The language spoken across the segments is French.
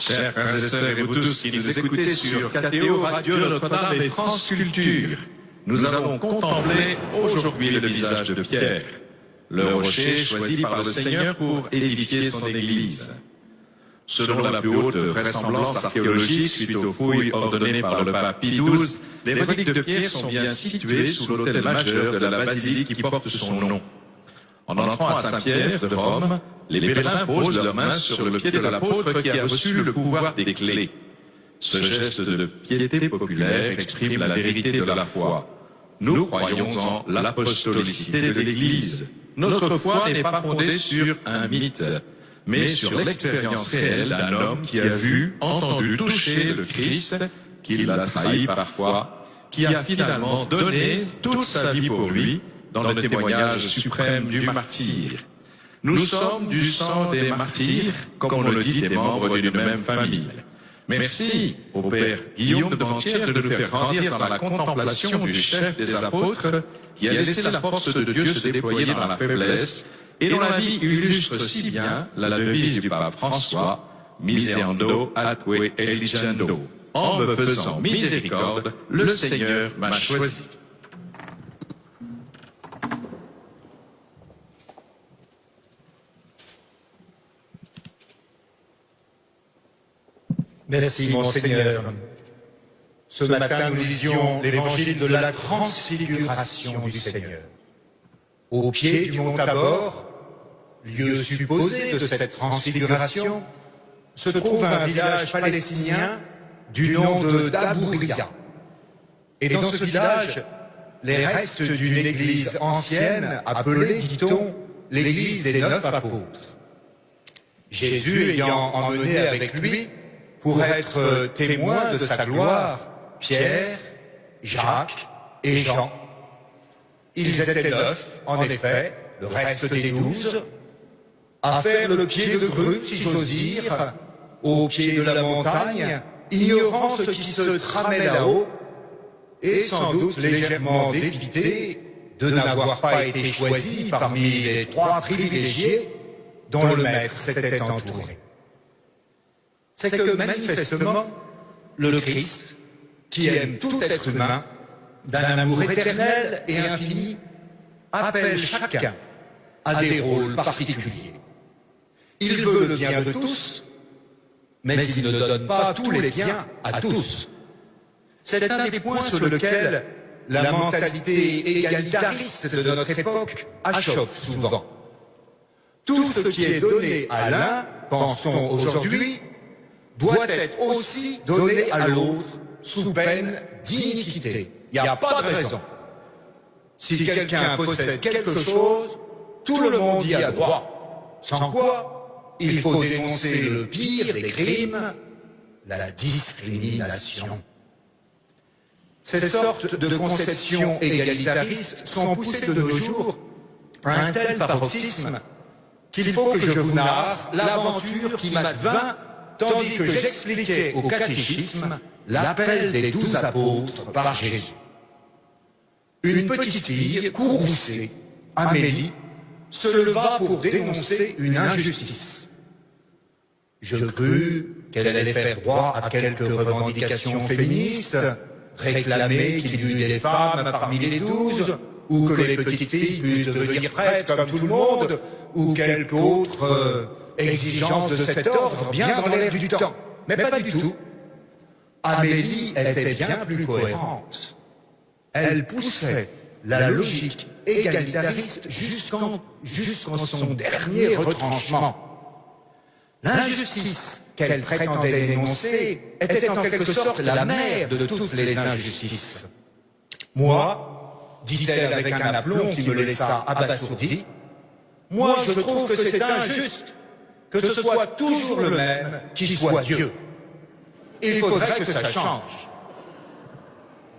Chers frères et sœurs et vous tous qui nous écoutez sur KTO, Radio Notre-Dame et France Culture, nous allons contempler aujourd'hui le visage de Pierre, le rocher choisi par le Seigneur pour édifier son Église. Selon la plus haute vraisemblance archéologique, suite aux fouilles ordonnées par le pape Pie XII, les reliques de Pierre sont bien situées sous l'autel majeur de la basilique qui porte son nom. En entrant à Saint-Pierre de Rome, les pèlerins posent leurs mains sur le pied de l'apôtre qui a reçu le pouvoir des clés. Ce geste de piété populaire exprime la vérité de la foi. Nous croyons en l'apostolicité de l'Église. Notre foi n'est pas fondée sur un mythe, mais sur l'expérience réelle d'un homme qui a vu, entendu, touché le Christ, qui l'a trahi parfois, qui a finalement donné toute sa vie pour lui dans le témoignage suprême du martyr. Nous sommes du sang des martyrs, comme on le dit, des membres d'une même famille. Merci au Père Guillaume de Bantière de nous faire grandir dans la contemplation du chef des apôtres qui a laissé la force de Dieu se déployer dans la faiblesse et dont la vie illustre si bien la devise du pape François, Miserando atque eligendo. En me faisant miséricorde, le Seigneur m'a choisi. Merci, Monseigneur. Ce matin, nous lisions l'évangile de la transfiguration du Seigneur. Au pied du mont Tabor, lieu supposé de cette transfiguration, se trouve un village palestinien du nom de Dabouria. Et dans ce village, les restes d'une église ancienne, appelée, dit-on, l'église des 9 apôtres. Jésus ayant emmené avec lui, pour être témoin de sa gloire, Pierre, Jacques et Jean. Ils étaient 9, en effet, le reste des 12, à faire le pied de grue, si j'ose dire, au pied de la montagne, ignorant ce qui se tramait là-haut, et sans doute légèrement dépité de n'avoir pas été choisi parmi les 3 privilégiés dont le Maître s'était entouré. C'est que manifestement, le Christ, qui aime tout être humain, d'un amour éternel et infini, appelle chacun à des rôles particuliers. Il veut le bien de tous, mais il ne donne pas tous les biens à tous. C'est un des points sur lequel la mentalité égalitariste de notre époque achoppe souvent. Tout ce qui est donné à l'un, pensons aujourd'hui, doit être aussi donné à l'autre sous peine d'iniquité. Il n'y a pas de raison. Si quelqu'un possède quelque chose, tout le monde y a droit. Sans quoi, il faut dénoncer le pire des crimes, la discrimination. Ces sortes de conceptions égalitaristes sont poussées de nos jours à un tel paroxysme qu'il faut que je vous narre l'aventure qui m'advint tandis que j'expliquais au catéchisme l'appel des 12 apôtres par Jésus. Une petite fille, courroucée, Amélie, se leva pour dénoncer une injustice. Je crus qu'elle allait faire droit à quelques revendications féministes, réclamer qu'il y eût des femmes parmi les 12, ou que les petites filles puissent devenir prêtres comme tout le monde, ou quelque autre exigence de cet ordre, bien dans l'air du temps. Mais pas du tout. Amélie était bien plus cohérente. Elle poussait la logique égalitariste jusqu'en son dernier retranchement. L'injustice qu'elle prétendait dénoncer était en quelque sorte la mère de toutes les injustices. Moi, dit-elle avec un aplomb qui me laissa abasourdi, moi je trouve que c'est injuste que ce soit toujours le même qui soit Dieu. Il faudrait que ça change.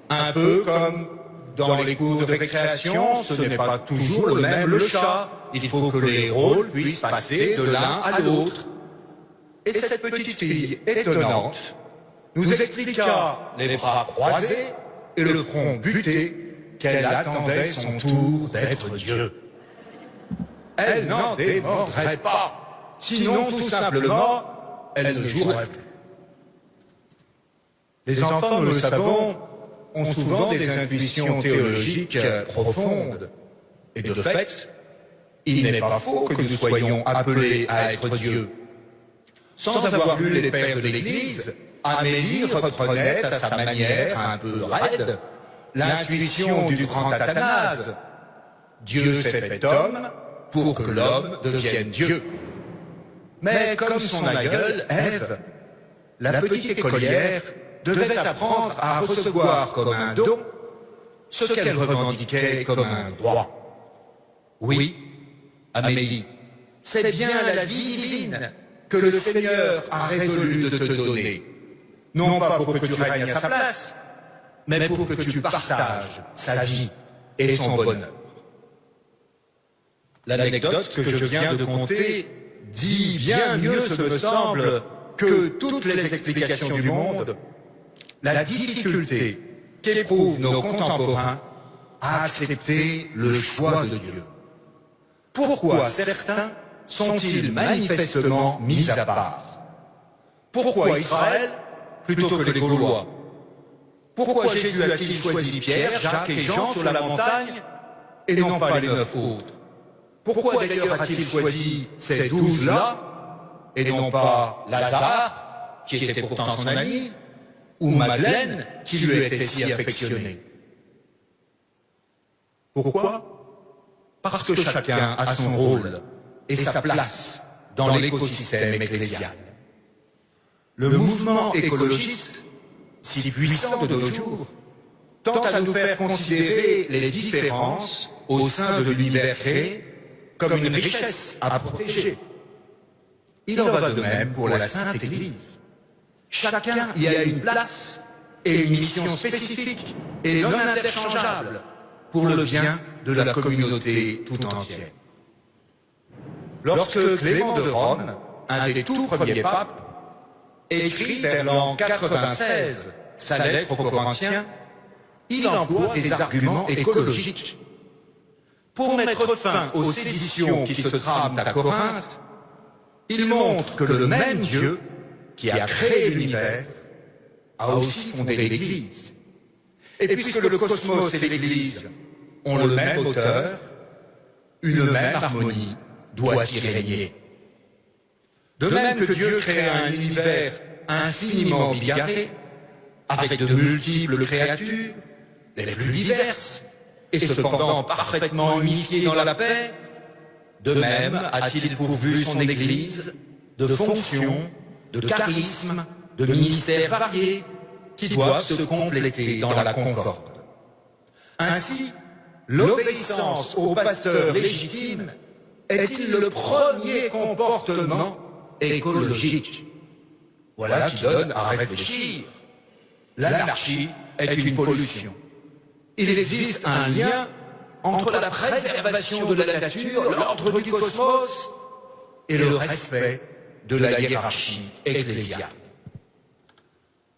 Un peu comme dans les cours de récréation, ce n'est pas toujours le même le chat. Il faut que les rôles puissent passer de l'un à l'autre. Et cette petite fille étonnante nous expliqua, les bras croisés et le front buté, qu'elle attendait son tour d'être Dieu. Elle n'en démordrait pas. Sinon, tout simplement, elle ne jouerait plus. Les enfants, nous le savons, ont souvent des intuitions théologiques profondes. Et de fait, il n'est pas faux que nous soyons appelés à être Dieu. Sans avoir lu les pères de l'Église, Amélie reprenait à sa manière un peu raide l'intuition du grand Athanase. Dieu s'est fait homme pour que l'homme devienne Dieu. Mais comme son aïeule, Ève, la petite écolière devait apprendre à recevoir comme un don ce qu'elle revendiquait comme un droit. Oui, Amélie, c'est bien la vie divine que le Seigneur a résolu de te donner. Non pas pour que tu règnes à sa place, mais pour que tu partages sa vie et son bonheur. L'anecdote que je viens de conter dit bien mieux, ce me semble, que toutes les explications du monde, la difficulté qu'éprouvent nos contemporains à accepter le choix de Dieu. Pourquoi certains sont-ils manifestement mis à part? Pourquoi Israël plutôt que les Gaulois? Pourquoi Jésus a-t-il choisi Pierre, Jacques et Jean sur la montagne et non pas les 9 autres? Pourquoi d'ailleurs a-t-il choisi ces 12-là et non pas Lazare, qui était pourtant son ami, ou Madeleine, qui lui était si affectionnée? Pourquoi? Parce que chacun a son rôle et sa place dans l'écosystème ecclésial. Le mouvement écologiste, si puissant de nos jours, tend à nous faire considérer les différences au sein de l'univers créé comme une richesse à protéger. Il en va de même pour la Sainte Église. Chacun y a une place et une mission spécifique et non interchangeable pour le bien de la communauté tout entière. Lorsque Clément de Rome, un des tout premiers papes, écrit vers l'an 96 sa lettre aux Corinthiens, il emploie des arguments écologiques. Pour mettre fin aux séditions qui se trament à Corinthe, il montre que le même Dieu qui a créé l'univers a aussi fondé l'Église. Et puisque le cosmos et l'Église ont le même auteur, une même harmonie doit y régner. De même que Dieu crée un univers infiniment bigarré, avec de multiples créatures, les plus diverses, et cependant parfaitement unifiées dans la paix, de même a-t-il pourvu son Église de fonctions, de charismes, de ministères variés, qui doivent se compléter dans la concorde. Ainsi, l'obéissance au pasteur légitime est-il le premier comportement écologique? Voilà qui donne à réfléchir. L'anarchie est une pollution. Il existe un lien entre la préservation de la nature, l'ordre du cosmos et le respect de la hiérarchie ecclésiale.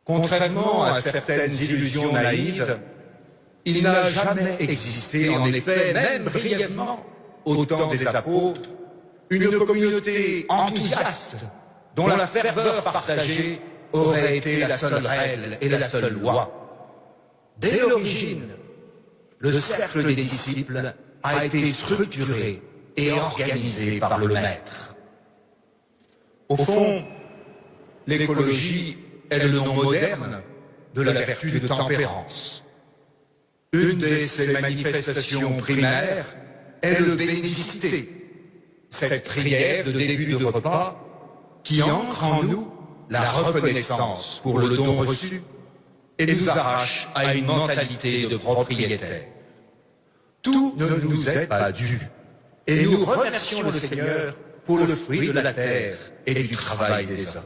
Contrairement à certaines illusions naïves, il n'a jamais existé, en effet, même brièvement, au temps des apôtres, une communauté enthousiaste dont la ferveur partagée aurait été la seule règle et la seule loi. Dès l'origine, le cercle des disciples a été structuré et organisé par le Maître. Au fond, l'écologie est le nom moderne de la vertu de tempérance. Une de ses manifestations primaires est le bénédicité, cette prière de début de repas qui ancre en nous la reconnaissance pour le don reçu et nous arrache à une mentalité de propriétaire. Tout ne nous est pas dû et nous remercions le Seigneur pour le fruit de la terre et du travail des hommes.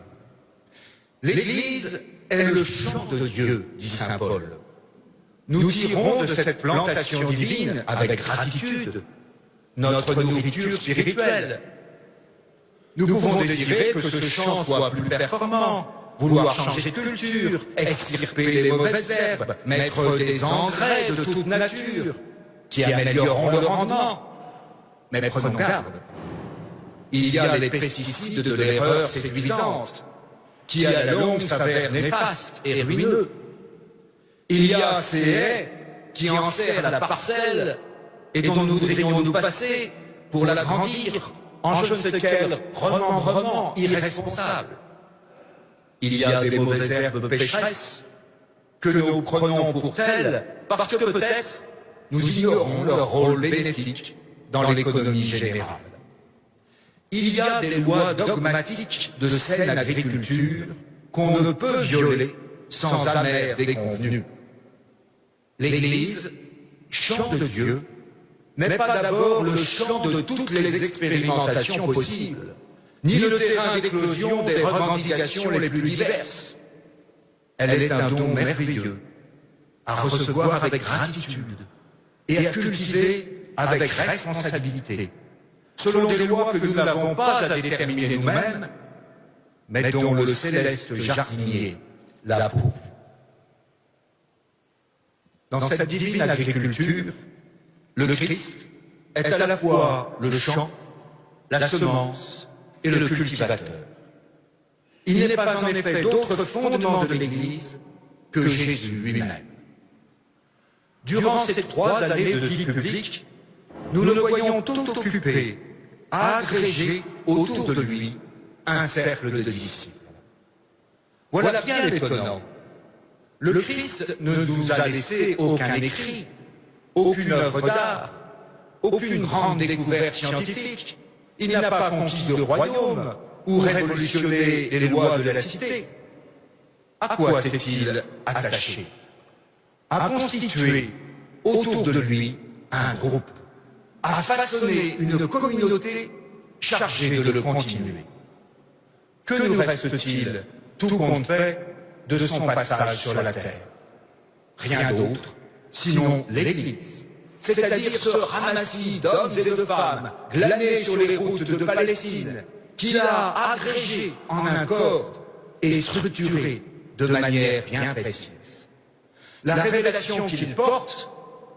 L'Église est le champ de Dieu, dit saint Paul. Nous tirons de cette plantation divine avec gratitude notre nourriture spirituelle. Nous pouvons désirer que ce champ soit plus performant, vouloir changer de culture, extirper les mauvaises herbes, mettre des engrais de toute nature qui amélioreront le rendement. Mais prenons garde. Il y a les pesticides de l'erreur séduisante qui à la longue s'avère néfaste et ruineux. Il y a ces haies qui enserrent la parcelle et dont nous devrions nous passer pour l'agrandir en je ne sais quel remembrement irresponsable. Il y a des mauvaises herbes pécheresses que nous prenons pour telles parce que peut-être nous ignorons leur rôle bénéfique dans l'économie générale. Il y a des lois dogmatiques de saine agriculture qu'on ne peut violer sans amer déconvenue. L'Église, chant de Dieu, n'est pas d'abord le champ de toutes les expérimentations possibles, ni le terrain d'éclosion des revendications les plus diverses. Elle est un don merveilleux, à recevoir avec gratitude et à cultiver avec responsabilité, selon des lois que nous n'avons pas à déterminer nous-mêmes, mais dont le céleste jardinier l'approuve. Dans cette divine agriculture, le Christ est à la fois le champ, la semence et le cultivateur. Il n'est pas en effet d'autre fondement de l'Église que Jésus lui-même. Durant ces 3 années de vie publique, nous le voyons tout occupé à agréger autour de lui un cercle de disciples. Voilà bien l'étonnant. Le Christ ne nous a laissé aucun écrit, aucune œuvre d'art, aucune grande découverte scientifique. Il n'a pas conquis de royaume ou révolutionné les lois de la cité. À quoi s'est-il attaché? À constituer autour de lui un groupe, à façonner une communauté chargée de le continuer. Que nous reste-t-il, tout compte fait, de son passage sur la terre? Rien d'autre, sinon l'Église, c'est-à-dire ce ramassis d'hommes et de femmes glanés sur les routes de Palestine, qu'il a agrégé en un corps et structuré de manière bien précise. La révélation qu'il porte,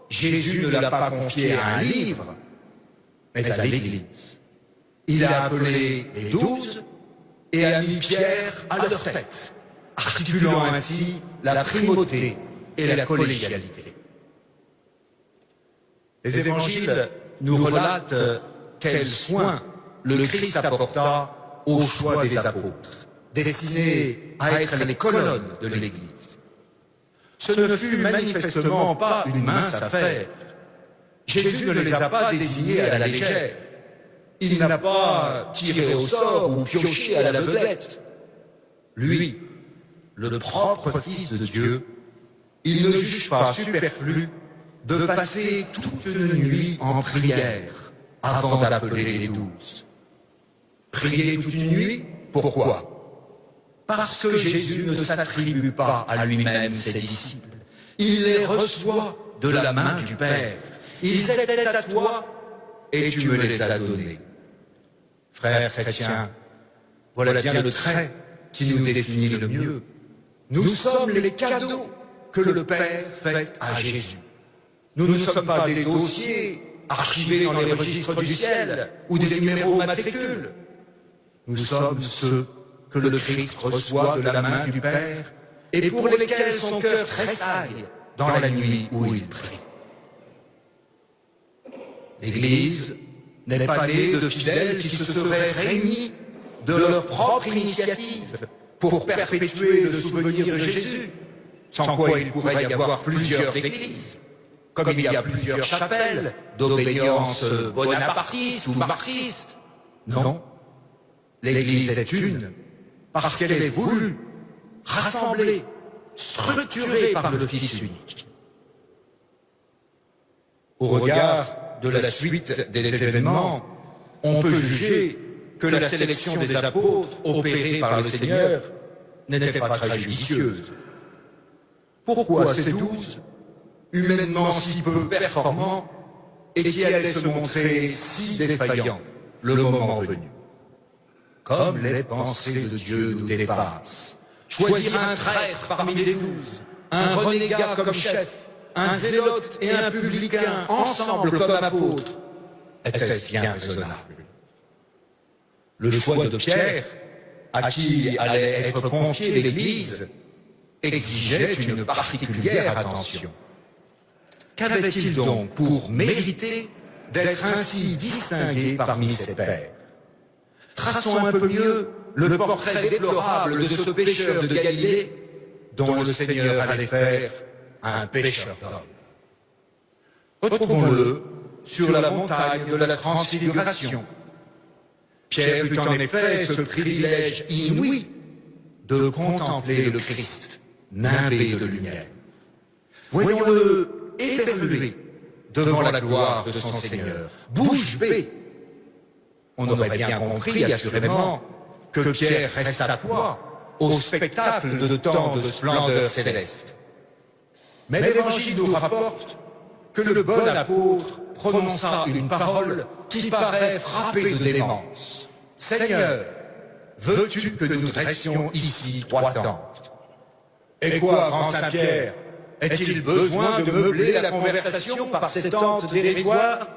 Jésus ne l'a pas confiée à un livre, mais à l'Église. Il a appelé les 12 et a mis Pierre à leur tête, articulant ainsi la primauté et la collégialité. Les évangiles nous relatent quel soin le Christ apporta au choix des apôtres, destinés à être les colonnes de l'Église. Ce ne fut manifestement pas une mince affaire. Jésus ne les a pas désignés à la légère. Il n'a pas tiré au sort ou pioché à la vedette. Lui, le propre Fils de Dieu, il ne juge pas superflu de passer toute une nuit en prière avant d'appeler les 12. Prier toute une nuit, pourquoi? Parce que Jésus ne s'attribue pas à lui-même ses disciples. Il les reçoit de la main du Père. Ils étaient à toi et tu me les as donnés. Frères chrétiens, voilà bien le trait qui nous définit le mieux. Nous sommes les cadeaux que le Père fait à Jésus. Nous ne sommes pas des dossiers archivés dans les registres du ciel ou des numéros matricules. Nous sommes ceux que le Christ reçoit de la main du Père et pour lesquels son cœur tressaille dans la nuit où il prie. L'Église n'est pas née de fidèles qui se seraient réunis de leur propre initiative pour perpétuer le souvenir de Jésus, sans quoi il pourrait y avoir plusieurs églises, comme il y a plusieurs chapelles d'obédience bonapartiste ou marxiste. Non, l'Église est une parce qu'elle est voulue, rassemblée, structurée par le Fils unique. Au regard de la suite des événements, on peut juger que la sélection des apôtres opérée par le Seigneur n'était pas très judicieuse. Pourquoi ces 12, humainement si peu performants, et qui allaient se montrer si défaillants le moment venu? Comme les pensées de Dieu nous dépassent. Choisir un traître parmi les 12, un renégat comme chef, un zélote et un publicain ensemble comme apôtres, était-ce bien raisonnable? Le choix de Pierre à qui allait être confiée l'Église, exigeait une particulière attention. Qu'avait-il donc pour mériter d'être ainsi distingué parmi ses pairs? Traçons un peu mieux le portrait déplorable de ce pécheur de Galilée dont le Seigneur allait faire un pécheur d'hommes. Retrouvons-le sur la montagne de la Transfiguration. Pierre eut en effet ce privilège inouï de contempler le Christ, nimbé de lumière. Voyons-le éberlué devant la gloire de son Seigneur, bouche bée. On aurait bien compris, assurément, que Pierre reste à la fois au spectacle de tant de splendeur céleste. Mais l'Évangile nous rapporte que le bon apôtre prononça une parole qui paraît frappée de démence. « Seigneur, veux-tu que nous dressions ici 3 tentes ?» Et quoi, grand Saint-Pierre, est-il besoin de meubler la conversation par ces tentes dérisoires?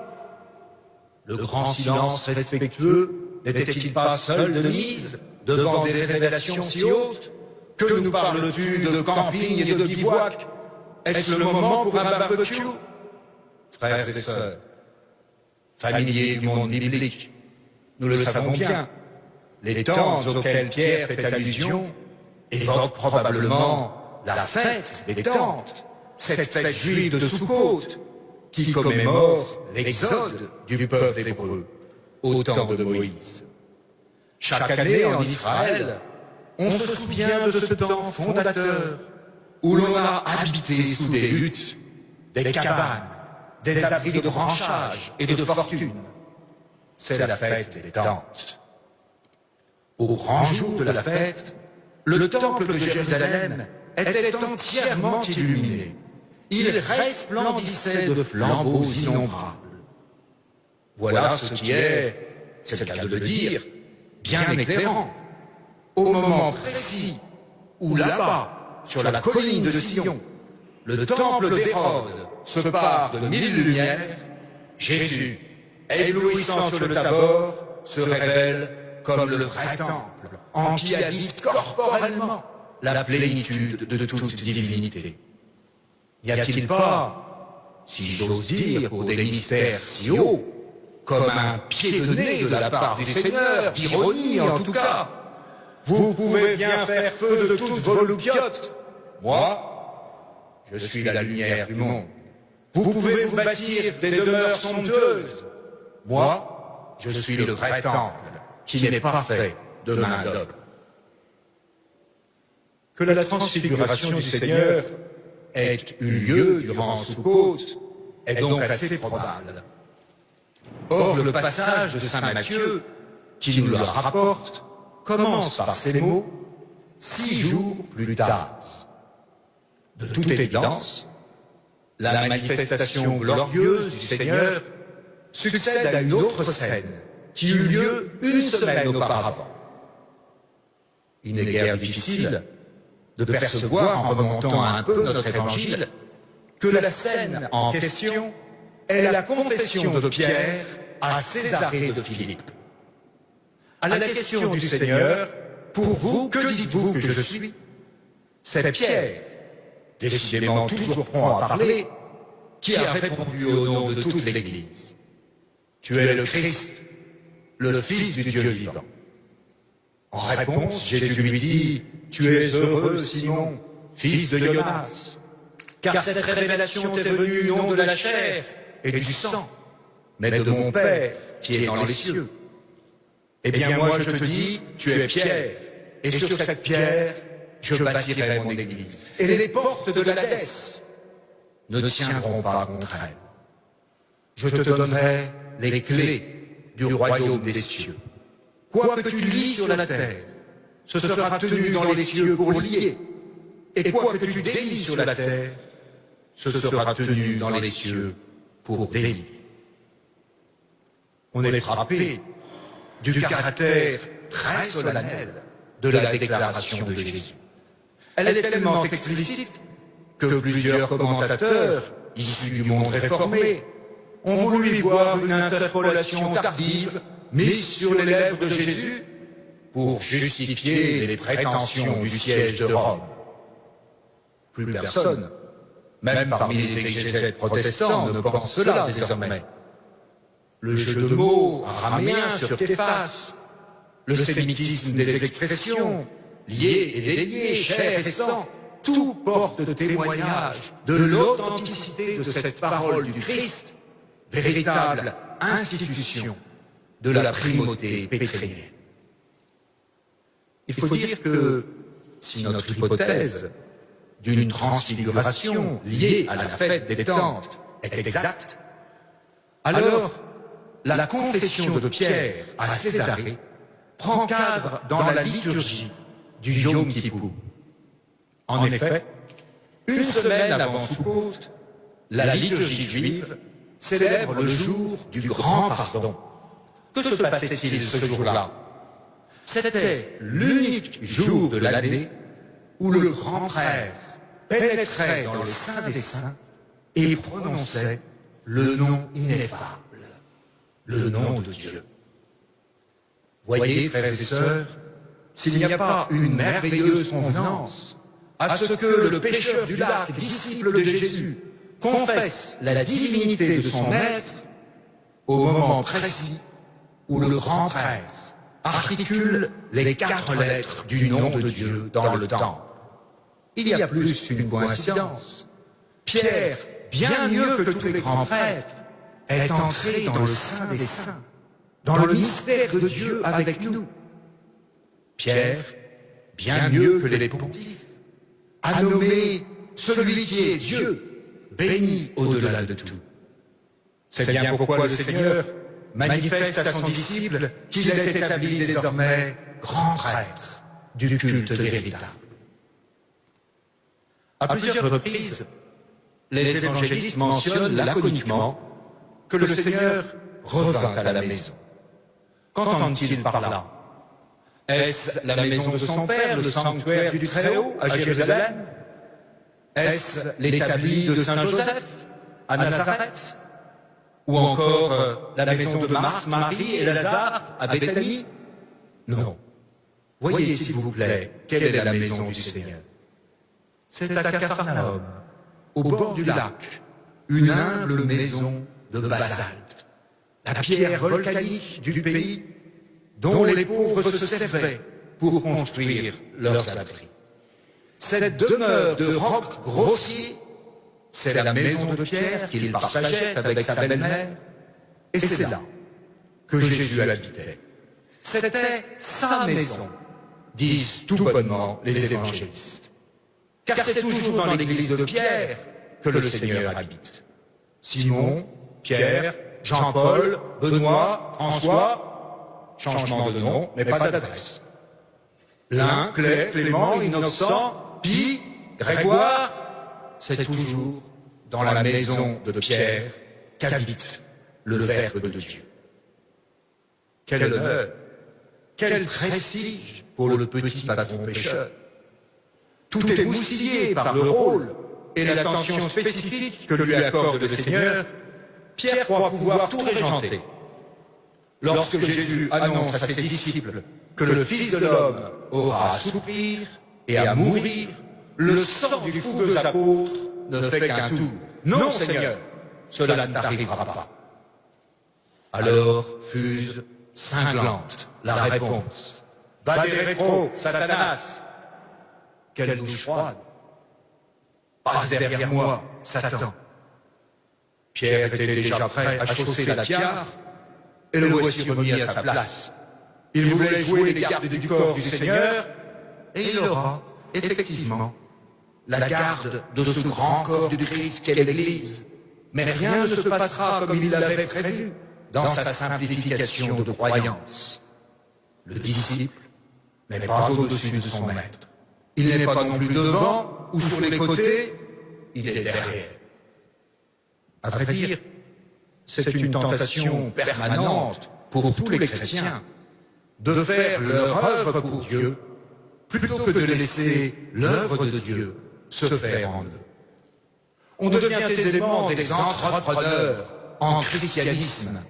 Le grand silence respectueux n'était-il pas seul de mise devant des révélations si hautes? Que nous parles-tu de camping et de bivouac? Est-ce le moment pour un barbecue? Frères et sœurs, familiers du monde biblique, nous le savons bien, les tentes auxquelles Pierre fait allusion évoquent probablement la fête des tentes, cette fête juive de Soukhot, qui commémore l'exode du peuple hébreu au temps de Moïse. Chaque année en Israël, on se souvient de ce temps fondateur où l'on a habité sous des huttes, des cabanes, des abris de branchage et de fortune. C'est la fête des tentes. Au grand jour de la fête, le temple de Jérusalem était entièrement illuminé. Il resplendissait de flambeaux innombrables. Voilà ce qui est, c'est le cas de le dire, bien éclairant. Au moment précis où là-bas, sur la colline de Sion, le temple d'Hérode se pare de 1000 lumières, Jésus, éblouissant sur le Tabor, se révèle comme le vrai temple, en qui habite corporellement la plénitude de toute divinité. Y a-t-il pas, si j'ose dire, pour des mystères si hauts, comme un pied de nez de la part du Seigneur, d'ironie en tout cas? Vous pouvez bien faire feu de toutes vos loupiottes. Moi, je suis la lumière du monde. Vous pouvez vous bâtir des demeures somptueuses. Moi, je suis le vrai temple, qui n'est pas fait de main d'homme. Que la transfiguration du Seigneur ait eu lieu durant Soukhot est donc assez probable. Or, le passage de saint Matthieu, qui nous le rapporte, commence par ces mots « 6 jours plus tard ». De toute évidence, la manifestation glorieuse du Seigneur succède à une autre scène qui eut lieu 1 semaine auparavant. Il n'est guère difficile de percevoir, en remontant un peu notre évangile, que la scène en question est la confession de Pierre à Césarée de Philippe. À la question du Seigneur, « Pour vous, que dites-vous que je suis ?» C'est Pierre, décidément toujours prompt à parler, qui a répondu au nom de toute l'Église. « Tu es le Christ, le Fils du Dieu vivant. » En réponse, Jésus lui dit, « Tu es heureux, Simon, fils de Jonas, car cette révélation t'est venue non de la chair et du sang, mais de mon Père qui est dans les cieux. Eh bien moi je te dis, tu es Pierre, et sur cette pierre, je bâtirai mon église. Et les portes de l'Hadès ne tiendront pas contre elle. Je te donnerai les clés du royaume des cieux. Quoi que tu lies sur la terre, ce sera tenu dans les cieux pour lier. Et quoi que tu délies sur la terre, ce sera tenu dans les cieux pour délier. » On est frappé du caractère très solennel de la déclaration de Jésus. Elle est tellement explicite que plusieurs commentateurs, issus du monde réformé, ont voulu y voir une interpolation tardive mise sur les lèvres de Jésus pour justifier les prétentions du siège de Rome. Plus personne, même parmi les exégètes protestants, ne pense cela désormais. Le jeu de mots araméen sur Képhas, le sémitisme des expressions, liées et déliées, chair et sang, tout porte témoignage de l'authenticité de cette parole du Christ, véritable institution de la primauté pétrénienne. Il faut dire que si notre hypothèse d'une transfiguration liée à la fête des Tentes est exacte, alors la confession de Pierre à Césarée prend cadre dans la liturgie du Yom Kippour. En effet, une semaine avant Soukhot, la liturgie juive célèbre le jour du grand pardon. Que se passait-il ce jour-là? C'était l'unique jour de l'année où le grand prêtre pénétrait dans le Saint des Saints et prononçait le nom ineffable, le nom de Dieu. Voyez, frères et sœurs, s'il n'y a pas une merveilleuse convenance à ce que le pêcheur du lac, disciple de Jésus, confesse la divinité de son maître au moment précis où le grand prêtre articule les 4 lettres du nom de Dieu dans le temple. Il y a plus qu'une coïncidence. Pierre, bien mieux que tous les grands prêtres, est entré dans le Saint des Saints, dans le mystère de Dieu avec nous. Pierre, bien mieux que les pontifes, a nommé celui qui est Dieu, béni au-delà de tout. C'est bien pourquoi le Seigneur manifeste à son disciple qu'il est établi désormais grand prêtre du culte véritable. À plusieurs reprises, les évangélistes mentionnent laconiquement que le Seigneur revint à la maison. Qu'entendent-ils par là? Est-ce la maison de son Père, le sanctuaire du Très-Haut à Jérusalem? Est-ce l'établi de Saint-Joseph à Nazareth? Ou encore la maison de Marthe, Marie et Lazare à Béthanie? Non. Voyez, s'il vous plaît, quelle est la maison du Seigneur? C'est à Capharnaüm, au bord du lac, une humble maison de basalte, la pierre volcanique du pays, dont les pauvres se servaient pour construire leurs abris. Cette demeure de roc grossier, c'est la maison de Pierre qu'il partageait avec sa belle-mère, et c'est là que Jésus habitait. C'était sa maison, disent tout bonnement les évangélistes. Car c'est toujours dans l'église de Pierre que le Seigneur habite. Simon, Pierre, Jean-Paul, Benoît, François, changement de nom, mais pas d'adresse. L'un, Clément, Innocent, Pie, Grégoire, c'est toujours dans la maison de Pierre qu'habite le Verbe de Dieu. Quel honneur, quel prestige pour le petit patron pécheur. Tout est moustillé par le rôle et l'attention spécifique que lui accorde le Seigneur. Pierre croit pouvoir tout régenter. Lorsque Jésus annonce à ses disciples que le Fils de l'homme aura à souffrir et à mourir, le sang du fougueux apôtre ne fait qu'un tour. Non, Seigneur, cela ne t'arrivera pas. Alors fuse cinglante la réponse. Va des rétro, Satanas. Quelle douche froide. Passe derrière moi, Satan. Pierre était déjà prêt à chausser la tiare, et le voici remis à sa place. Il voulait jouer les gardes du corps du Seigneur, et il aura, effectivement, la garde de ce grand corps du Christ qu'est l'Église. Mais rien ne se passera comme il l'avait prévu dans sa simplification de croyance. Le disciple n'est pas au-dessus de son maître. Il n'est pas non plus devant ou sur les côtés, il est derrière. À vrai dire, c'est une tentation permanente pour tous les chrétiens de faire leur œuvre pour Dieu plutôt que de laisser l'œuvre de Dieu se faire en eux. On devient aisément des entrepreneurs en christianisme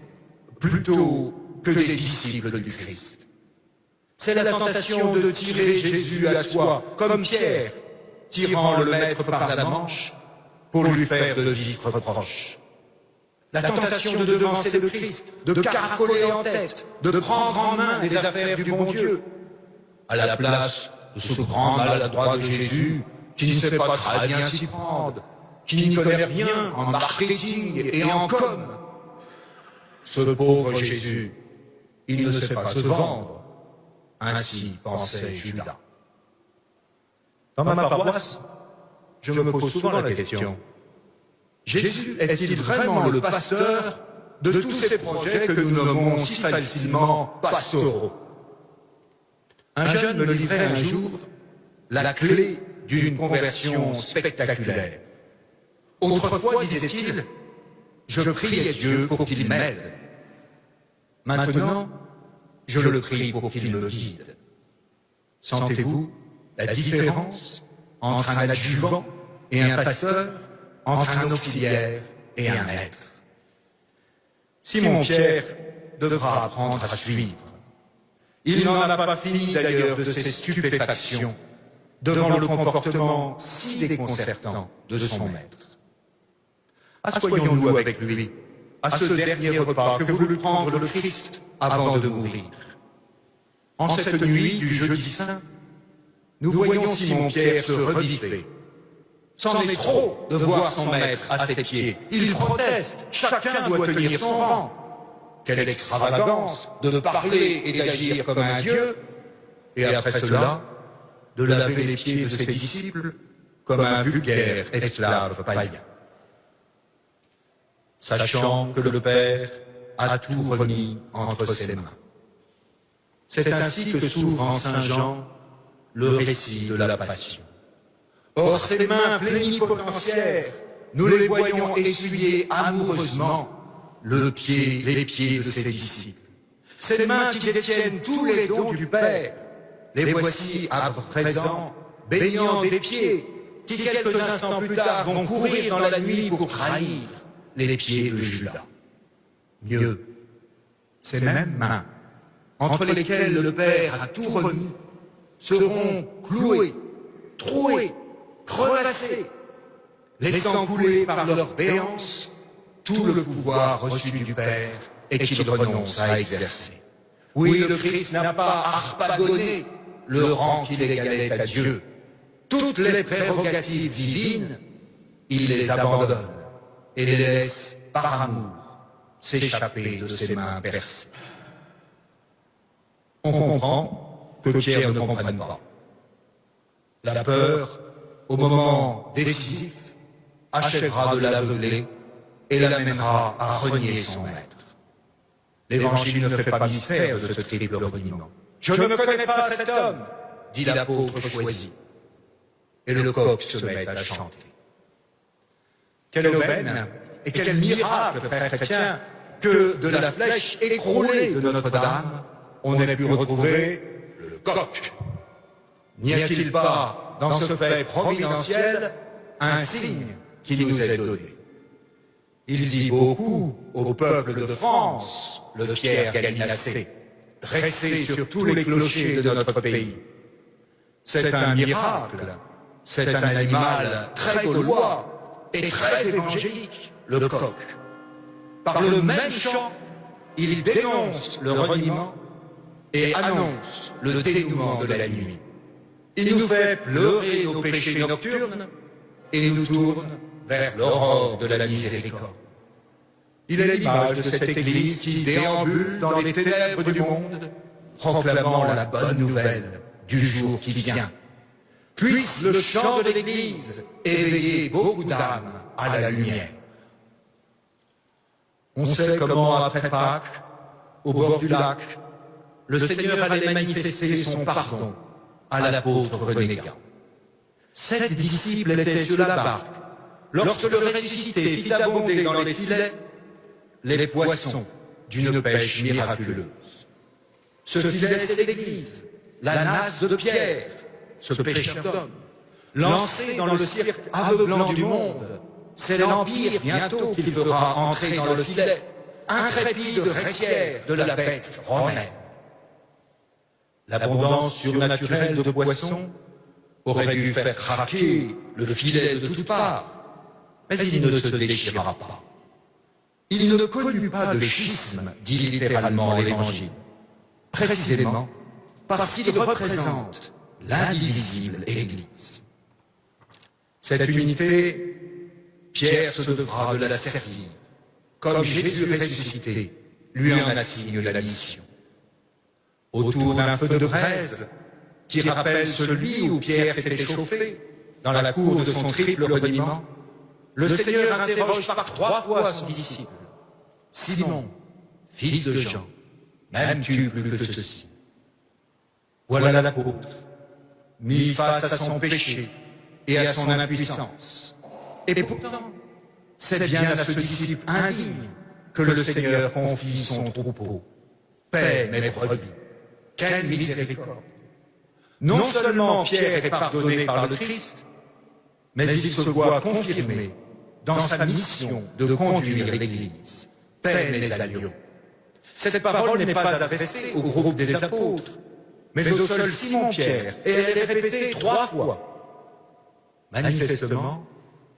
plutôt que des disciples du Christ. C'est la tentation de tirer Jésus à soi, comme Pierre, tirant le maître par la manche pour lui faire de vifs reproches. La tentation de devancer le Christ, de caracoler en tête, de prendre en main les affaires du bon Dieu, à la place de ce grand maladroit de Jésus qui ne sait pas très bien s'y prendre, qui n'y connaît rien en marketing et en com. Ce pauvre Jésus, il ne sait pas se vendre. Ainsi pensait Judas. Dans ma paroisse, je me pose souvent la question. Jésus est-il vraiment le pasteur de tous ces projets que nous nommons si facilement pastoraux? Un jeune me livrait un jour la clé d'une conversion spectaculaire. Autrefois, disait-il, je priais Dieu pour qu'il m'aide. Maintenant, je le prie pour qu'il me guide. Sentez-vous la différence entre un adjuvant et un pasteur, entre un auxiliaire et un maître? Simon-Pierre devra apprendre à suivre. Il n'en a pas fini d'ailleurs de ses stupéfactions devant le comportement si déconcertant de son maître. Assoyons-nous avec lui à ce dernier repas que voulut prendre le Christ avant de mourir. En cette nuit du jeudi saint, nous voyons Simon-Pierre se rebiffer. C'en est trop de voir son maître à ses pieds. Il proteste, chacun doit tenir son rang. Quelle extravagance de parler et d'agir comme un dieu, et après cela, de laver les pieds de ses disciples comme un vulgaire esclave païen. Sachant que le Père a tout remis entre ses mains. C'est ainsi que s'ouvre en Saint Jean le récit de la Passion. Or, ces mains plénipotentiaires, nous les voyons essuyer amoureusement les pieds de ses disciples. Ces mains qui détiennent tous les dons du Père, les voici à présent baignant des pieds, qui quelques instants plus tard vont courir dans la nuit pour trahir les pieds de Judas. Mieux, ces mêmes mains, entre lesquelles le Père a tout remis, seront clouées, trouées, crevassées, laissant couler par leur béance tout le pouvoir reçu du Père et qu'il renonce à exercer. Oui, le Christ n'a pas harpagonné le rang qu'il égalait à Dieu. Toutes les prérogatives divines, il les abandonne et les laisse par amour s'échapper de ses mains percées. On comprend que Pierre ne comprenne pas. La peur, au moment décisif, achèvera de l'aveugler et l'amènera à renier son maître. L'Évangile ne fait pas mystère de ce triple reniement. Je ne connais pas cet homme, dit l'apôtre choisi. Et le coq se met à chanter. Quelle aubaine et quel miracle, frères chrétiens, que de la flèche écroulée de Notre-Dame, on ait pu retrouver le coq. N'y a-t-il pas, dans ce fait providentiel, un signe qui nous est donné? Il dit beaucoup au peuple de France, le Pierre gallinacé, dressé sur tous les clochers de notre pays. C'est un miracle, c'est un animal très gaulois et très évangélique, le coq. Par le même chant, il dénonce le reniement et annonce le dénouement de la nuit. Il nous fait pleurer nos péchés nocturnes et nous tourne vers l'aurore de la miséricorde. Il est l'image de cette Église qui déambule dans les ténèbres du monde, proclamant la bonne nouvelle du jour qui vient. Puisse le chant de l'Église éveiller beaucoup d'âmes à la lumière. On sait comment, après Pâques, au bord du lac, le Seigneur allait manifester son pardon à l'apôtre renégat. 7 disciples étaient sur la barque. Lorsque le ressuscité fit abonder dans les filets les poissons d'une pêche miraculeuse. Ce filet, c'est l'Église, la nasse de Pierre, ce pécheur d'homme. Lancé dans le cirque aveuglant du monde, c'est l'Empire bientôt qu'il fera entrer dans le filet, intrépide héritière de la bête romaine. L'abondance surnaturelle de poissons aurait dû faire craquer le filet de toutes parts, mais il ne se déchira pas. Il ne connut pas de schisme, dit littéralement l'Évangile, précisément parce qu'il représente l'indivisible Église. Cette unité, Pierre se devra de la servir, comme Jésus ressuscité lui en assigne la mission. Autour d'un feu de braise, qui rappelle celui où Pierre s'était chauffé, dans la cour de son triple reniement, le Seigneur interroge par 3 fois son disciple. Simon, fils de Jean, m'aimes-tu plus que ceci? Voilà l'apôtre, mis face à son péché et à son impuissance. Et pourtant, c'est bien à ce disciple indigne que le Seigneur confie son troupeau. Paix mes brebis, quelle miséricorde! Non seulement Pierre est pardonné par le Christ, mais il se voit confirmé dans sa mission de conduire l'Église. Paix mes agneaux. Cette parole n'est pas adressée au groupe des apôtres, mais au seul Simon-Pierre, et elle est répétée 3 fois. Manifestement,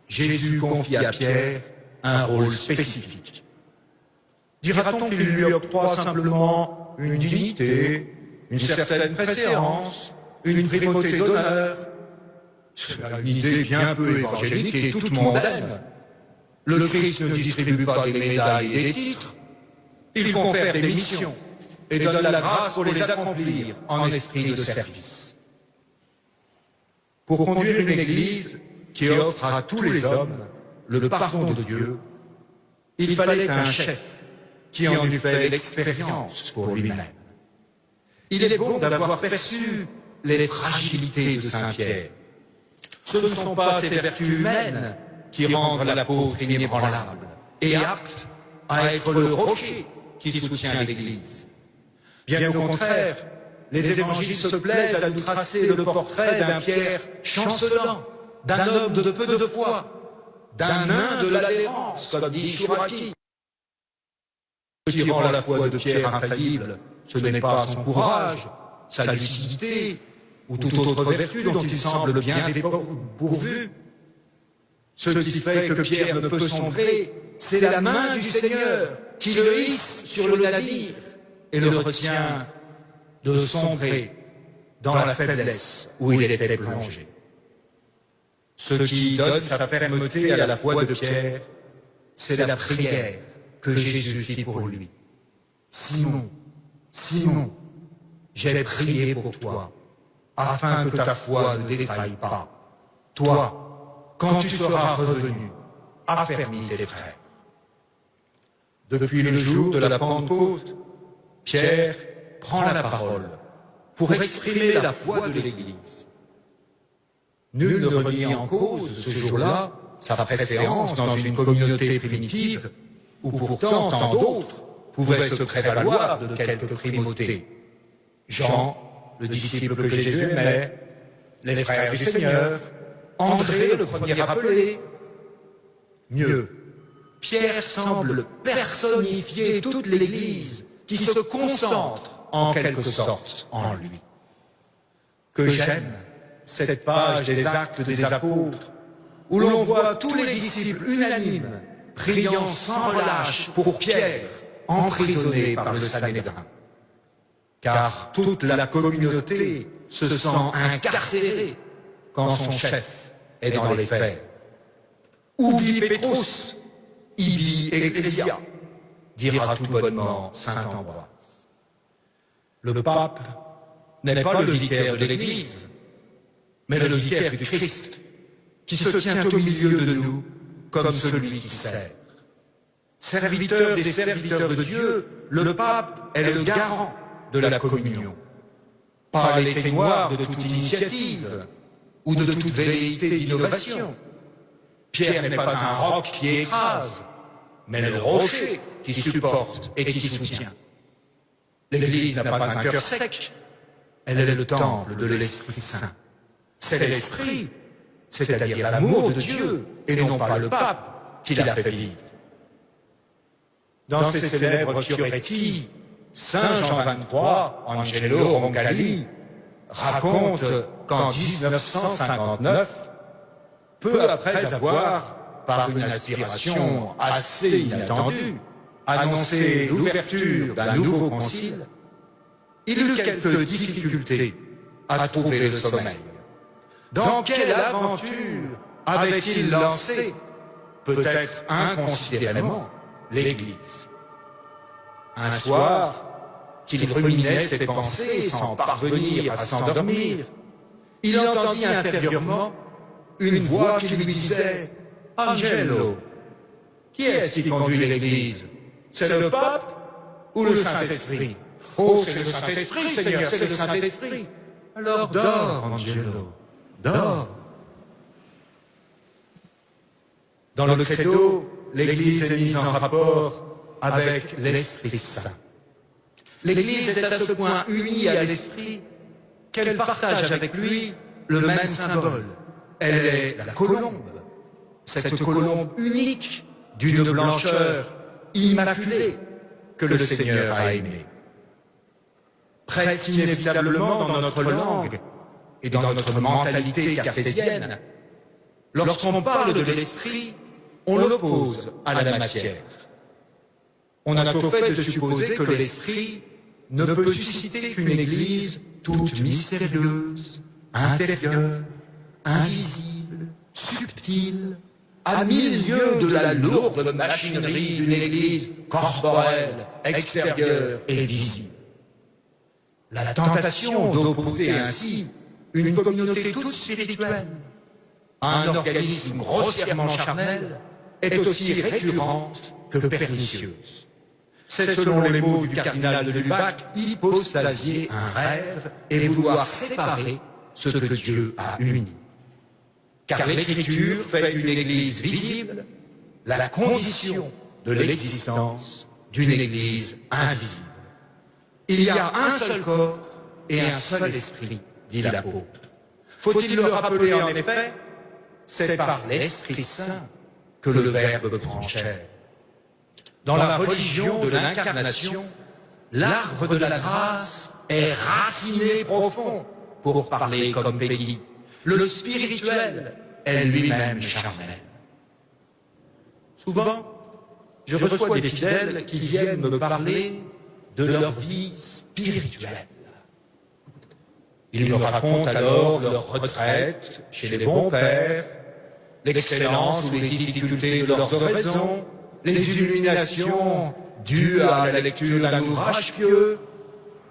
Jésus confie à Pierre un rôle spécifique. Dira-t-on qu'il lui octroie simplement une dignité, une certaine préséance, une primauté d'honneur? C'est une idée bien peu évangélique et toute mondaine. Le Christ ne distribue pas des médailles et des titres. Il confère des missions et donne la grâce pour les accomplir en esprit de service. Pour conduire une Église qui offre à tous les hommes le pardon de Dieu, il fallait un chef qui en eût fait l'expérience pour lui-même. Il est bon d'avoir perçu les fragilités de Saint Pierre. Ce ne sont pas ses vertus humaines qui rendent l'apôtre inébranlable et apte à être le rocher qui soutient l'Église. Bien au contraire, les évangiles se plaisent à nous tracer le portrait d'un Pierre chancelant, d'un homme de peu de foi, d'un nain de l'adhérence, comme dit Chouraki. Ce qui rend la foi de Pierre infaillible, ce n'est pas son courage, sa lucidité, ou toute autre vertu dont il semble bien dépourvu. Ce qui fait que Pierre ne peut sombrer, c'est la main du Seigneur qui le hisse sur le navire et le retient de sombrer dans la faiblesse où il était plongé. Ce qui donne sa fermeté à la foi de Pierre, c'est la prière que Jésus fit pour lui. Simon, Simon, j'ai prié pour toi, afin que ta foi ne défaille pas. Toi, quand tu seras revenu, affermis tes frères. Depuis le jour de la Pentecôte, Pierre prend la parole pour exprimer la foi de l'Église. Nul ne remit en cause ce jour-là sa préséance dans une communauté primitive où pourtant tant d'autres pouvaient se prévaloir de quelques primautés. Jean, le disciple que Jésus aimait, les frères du Seigneur, André, le premier appelé. Mieux, Pierre semble personnifier toute l'Église qui se concentre en quelque sorte en lui. Que j'aime cette page des Actes des Apôtres où l'on voit tous les disciples unanimes priant sans relâche pour Pierre, emprisonné par le Sanhédrin. Car toute la communauté se sent incarcérée quand son chef est dans les fers. Ubi Petrus, ibi Ecclesia, dira tout bonnement saint Ambroise. Le pape n'est pas le vicaire de l'Église, mais le vicaire du Christ, qui se tient au milieu de nous comme celui qui sert. Serviteur des serviteurs de Dieu, le pape est le garant de la communion. Pas l'éteignoir de toute initiative ou de toute velléité d'innovation. Pierre n'est pas un roc qui écrase, mais le rocher qui supporte et qui soutient. L'Église n'a pas un cœur sec, elle est le temple de l'Esprit Saint. C'est l'Esprit, c'est-à-dire l'amour de Dieu, et non pas le pape qui l'a fait vivre. Dans ces célèbres fioretti, Saint Jean XXIII, Angelo Roncalli, raconte qu'en 1959, peu après avoir, par une aspiration assez inattendue, annoncé l'ouverture d'un nouveau concile, il eut quelques difficultés à trouver le sommeil. Dans quelle aventure avait-il lancé, peut-être inconsidérément, l'Église? Un soir, qu'il ruminait ses pensées sans parvenir à s'endormir, il entendit intérieurement une voix qui lui disait « Angelo, qui est-ce qui conduit l'Église? C'est le pape ou le Saint-Esprit? »« Oh, c'est le Saint-Esprit, Seigneur, c'est le Saint-Esprit. »« Alors dors, Angelo, dors. » Dans le credo, l'Église est mise en rapport avec l'Esprit Saint. L'Église est à ce point unie à l'Esprit qu'elle partage avec lui le même symbole. Elle est la colombe, cette colombe unique d'une blancheur immaculée que le Seigneur a aimée. Presque inévitablement dans notre langue et dans notre mentalité cartésienne, lorsqu'on parle de l'Esprit, on l'oppose à la matière. On a tôt fait de supposer que l'Esprit ne peut susciter qu'une Église toute mystérieuse, intérieure, invisible, subtile, à mille lieues de la lourde machinerie d'une Église corporelle, extérieure et visible. La tentation d'opposer ainsi une communauté toute spirituelle à un organisme grossièrement charnel est aussi récurrente que pernicieuse. C'est, selon les mots du cardinal de Lubac, hypostasier un rêve et vouloir séparer ce que Dieu a uni. Car l'Écriture fait d'une Église visible la condition de l'existence d'une Église invisible. Il y a un seul corps et un seul esprit, dit l'apôtre. Faut-il le rappeler en effet? C'est par l'Esprit Saint que le Verbe prend chair. Dans la religion de l'incarnation, l'arbre de la grâce est raciné profond, pour parler comme Peggy. Le spirituel est lui-même charnel. Souvent, je reçois des fidèles qui viennent me parler de leur vie spirituelle. Ils me racontent alors leur retraite chez les bons pères, l'excellence ou les difficultés de leurs oraisons, les illuminations dues à la lecture d'un ouvrage pieux.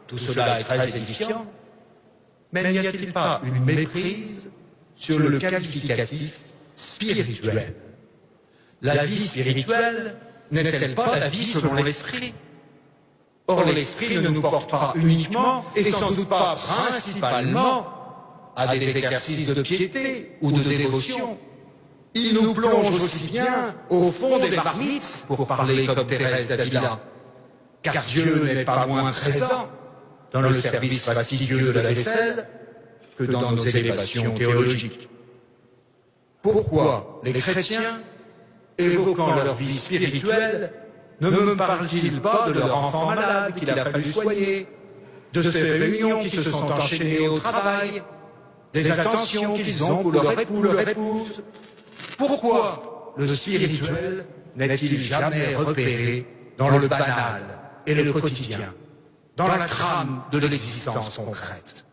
Tout cela est très édifiant, mais n'y a-t-il pas une méprise sur le qualificatif spirituel? La vie spirituelle n'est-elle pas la vie selon l'esprit? Or, l'esprit ne nous porte pas uniquement, et sans doute pas principalement, à des exercices de piété ou de dévotion. Il nous plonge aussi bien au fond des marmites, pour parler comme Thérèse d'Avila, car Dieu n'est pas moins présent dans le service fastidieux de la vaisselle que dans nos élévations théologiques. Pourquoi les chrétiens, évoquant leur vie spirituelle, ne me parlent-ils pas de leur enfant malade qu'il a fallu soigner, de ces réunions qui se sont enchaînées au travail, des attentions qu'ils ont pour leur époux, leur épouse? Pourquoi le spirituel n'est-il jamais repéré dans le banal et le quotidien, dans la trame de l'existence concrète?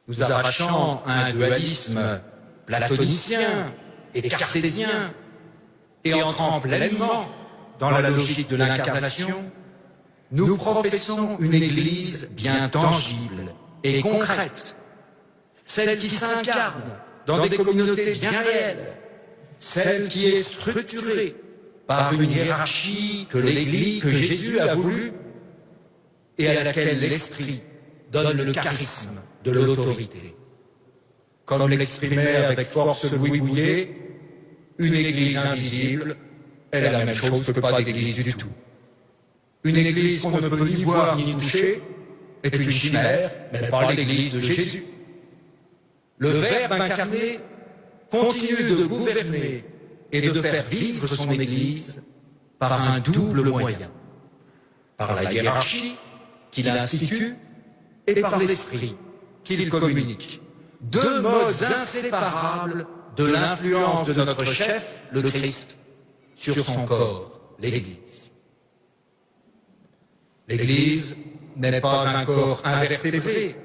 Nous arrachant un dualisme platonicien et cartésien et entrant pleinement dans la logique de l'incarnation, nous professons une Église bien tangible et concrète, celle qui s'incarne dans des communautés bien réelles, celle qui est structurée par une hiérarchie que l'Église, que Jésus a voulu et à laquelle l'Esprit donne le charisme de l'autorité. Comme l'exprimait avec force Louis Bouillet, une Église invisible est la même chose que pas d'Église du tout. Une Église qu'on ne peut ni voir ni toucher est une chimère, mais pas l'Église de Jésus. Le Verbe incarné continue de gouverner et de faire vivre son Église par un double moyen. par la hiérarchie qu'il institue et par l'esprit qu'il communique. Deux modes inséparables de l'influence de notre chef, le Christ, sur son corps, l'Église. L'Église n'est pas un corps invertébré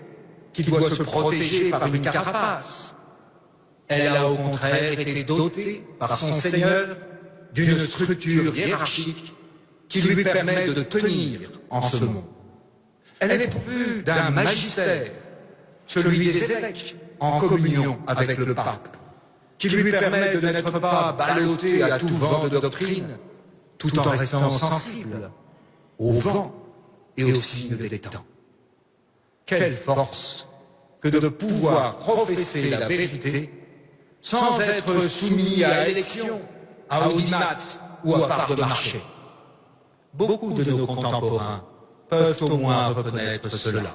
qui doit se protéger par une carapace. Elle a au contraire été dotée par son Seigneur d'une structure hiérarchique qui lui permet de tenir en ce monde. Elle est pourvue d'un magistère, celui des évêques, en communion avec le pape, qui lui permet de n'être pas ballotté à tout vent de doctrine, tout en restant sensible au vent et aux signes des temps. Quelle force que de pouvoir professer la vérité sans être soumis à élection, à audimat ou à part de marché. Beaucoup de nos contemporains peuvent au moins reconnaître cela.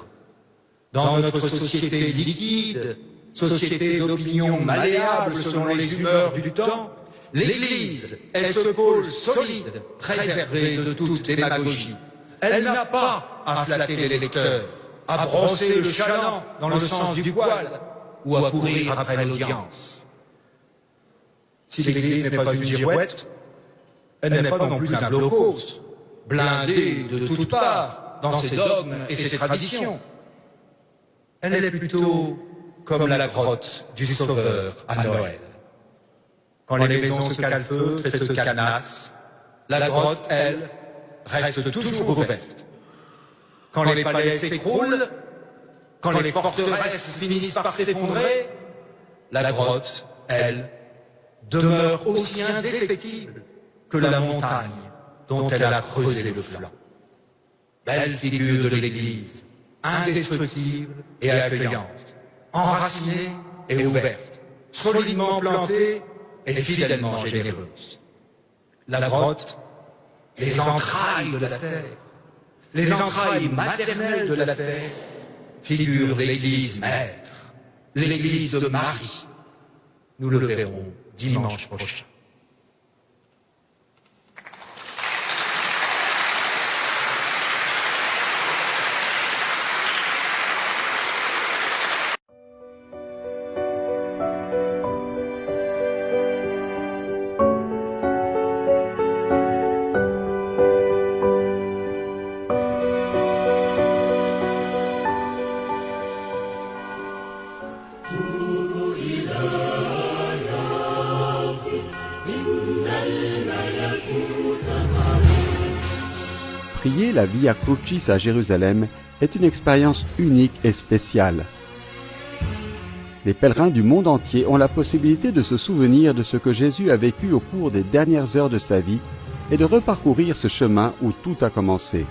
Dans notre société liquide, société d'opinion malléable selon les humeurs du temps, l'Église est ce pôle solide, préservé de toute démagogie. Elle n'a pas à flatter les lecteurs, à brosser le chaland dans le sens du poil ou à courir après l'audience. Si l'Église n'est pas une girouette, elle n'est pas non plus un blocos, blindé de toutes parts dans ses dogmes et ses traditions. Elle est plutôt comme la grotte du Sauveur à Noël. Quand les maisons se calfeutrent et se canassent, la grotte, elle, reste toujours ouverte. Quand les palais s'écroulent, quand les forteresses finissent par s'effondrer, la grotte, elle, demeure aussi indéfectible que la montagne dont elle a creusé le flanc. Belle figure de l'Église, indestructible et accueillante, enracinée et ouverte, solidement plantée et fidèlement généreuse. La grotte, les entrailles de la terre, les entrailles maternelles de la terre, figurent l'Église mère, l'Église de Marie. Nous le verrons dimanche prochain. Prier la Via Crucis à Jérusalem est une expérience unique et spéciale. Les pèlerins du monde entier ont la possibilité de se souvenir de ce que Jésus a vécu au cours des dernières heures de sa vie et de reparcourir ce chemin où tout a commencé.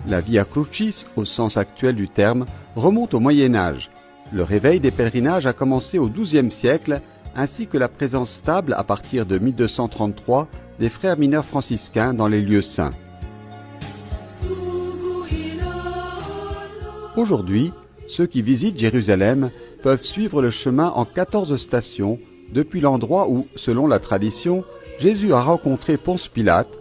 La Via Crucis, au sens actuel du terme, remonte au Moyen Âge. Le réveil des pèlerinages a commencé au XIIe siècle, ainsi que la présence stable à partir de 1233 des frères mineurs franciscains dans les lieux saints. Aujourd'hui, ceux qui visitent Jérusalem peuvent suivre le chemin en 14 stations depuis l'endroit où, selon la tradition, Jésus a rencontré Ponce Pilate,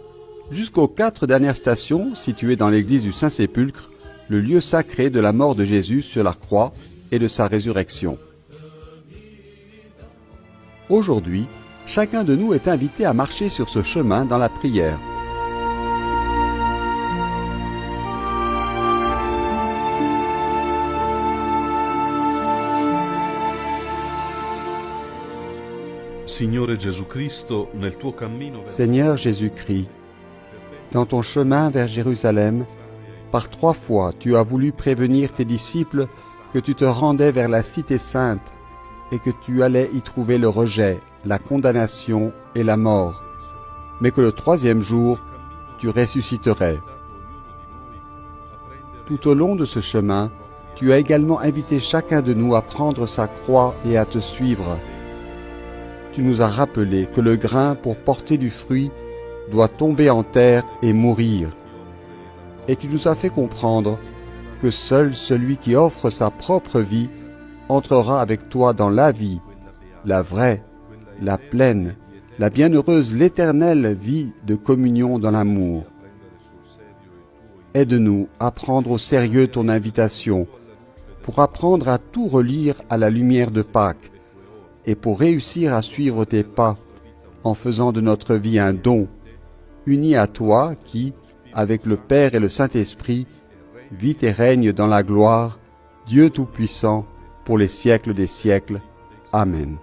jusqu'aux 4 dernières stations situées dans l'église du Saint-Sépulcre, le lieu sacré de la mort de Jésus sur la croix et de sa résurrection. Aujourd'hui, chacun de nous est invité à marcher sur ce chemin dans la prière. Seigneur Jésus-Christ, dans ton chemin vers Jérusalem, par 3 fois tu as voulu prévenir tes disciples que tu te rendais vers la cité sainte et que tu allais y trouver le rejet, la condamnation et la mort, mais que le 3e jour, tu ressusciterais. Tout au long de ce chemin, tu as également invité chacun de nous à prendre sa croix et à te suivre. Tu nous as rappelé que le grain, pour porter du fruit, doit tomber en terre et mourir. Et tu nous as fait comprendre que seul celui qui offre sa propre vie entrera avec toi dans la vie, la vraie la pleine, la bienheureuse, l'éternelle vie de communion dans l'amour. Aide-nous à prendre au sérieux ton invitation, pour apprendre à tout relire à la lumière de Pâques, et pour réussir à suivre tes pas, en faisant de notre vie un don, uni à toi qui, avec le Père et le Saint-Esprit, vis et règne dans la gloire, Dieu Tout-Puissant, pour les siècles des siècles. Amen.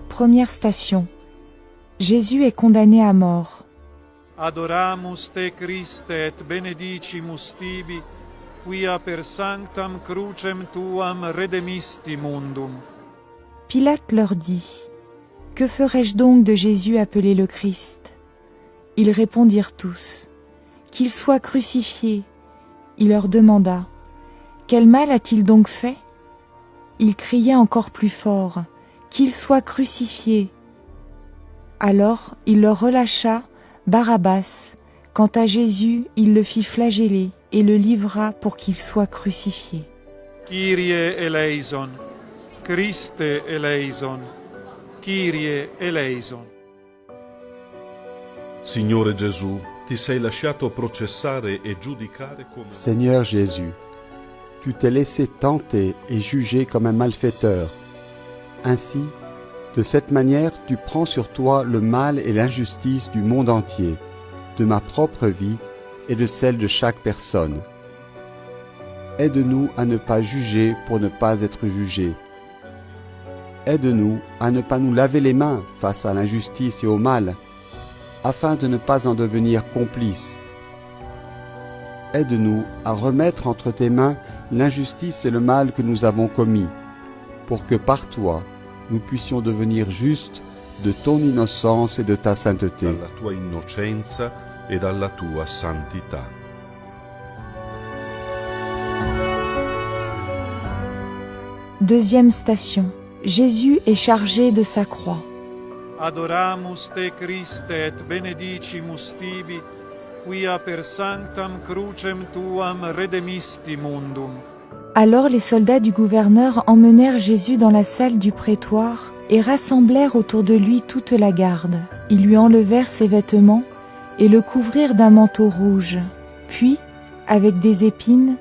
Première station. Jésus est condamné à mort. Adoramus te Christe et benedicimus tibi, quia per sanctam crucem tuam redemisti mundum. Pilate leur dit, « Que ferai-je donc de Jésus appelé le Christ ?» Ils répondirent tous, « Qu'il soit crucifié. » Il leur demanda, « Quel mal a-t-il donc fait ?» Ils criaient encore plus fort, « Qu'il soit crucifié. » Alors il leur relâcha Barabbas. Quant à Jésus, il le fit flageller et le livra pour qu'il soit crucifié. Kyrie eleison, Christe eleison, Kyrie eleison. Signore Gesù, ti sei lasciato processare e giudicare come... Seigneur Jésus, tu t'es laissé tenter et juger comme un malfaiteur. Ainsi, de cette manière, tu prends sur toi le mal et l'injustice du monde entier, de ma propre vie et de celle de chaque personne. Aide-nous à ne pas juger pour ne pas être jugés. Aide-nous à ne pas nous laver les mains face à l'injustice et au mal, afin de ne pas en devenir complices. Aide-nous à remettre entre tes mains l'injustice et le mal que nous avons commis, pour que par toi, nous puissions devenir justes de ton innocence et de ta sainteté. Dalla tua innocenza e dalla tua santità. Deuxième station. Jésus est chargé de sa croix. Adoramus te Christe et benedicimus tibi, quia per sanctam crucem tuam redemisti mundum. Alors les soldats du gouverneur emmenèrent Jésus dans la salle du prétoire et rassemblèrent autour de lui toute la garde. Ils lui enlevèrent ses vêtements et le couvrirent d'un manteau rouge. Puis, avec des épines,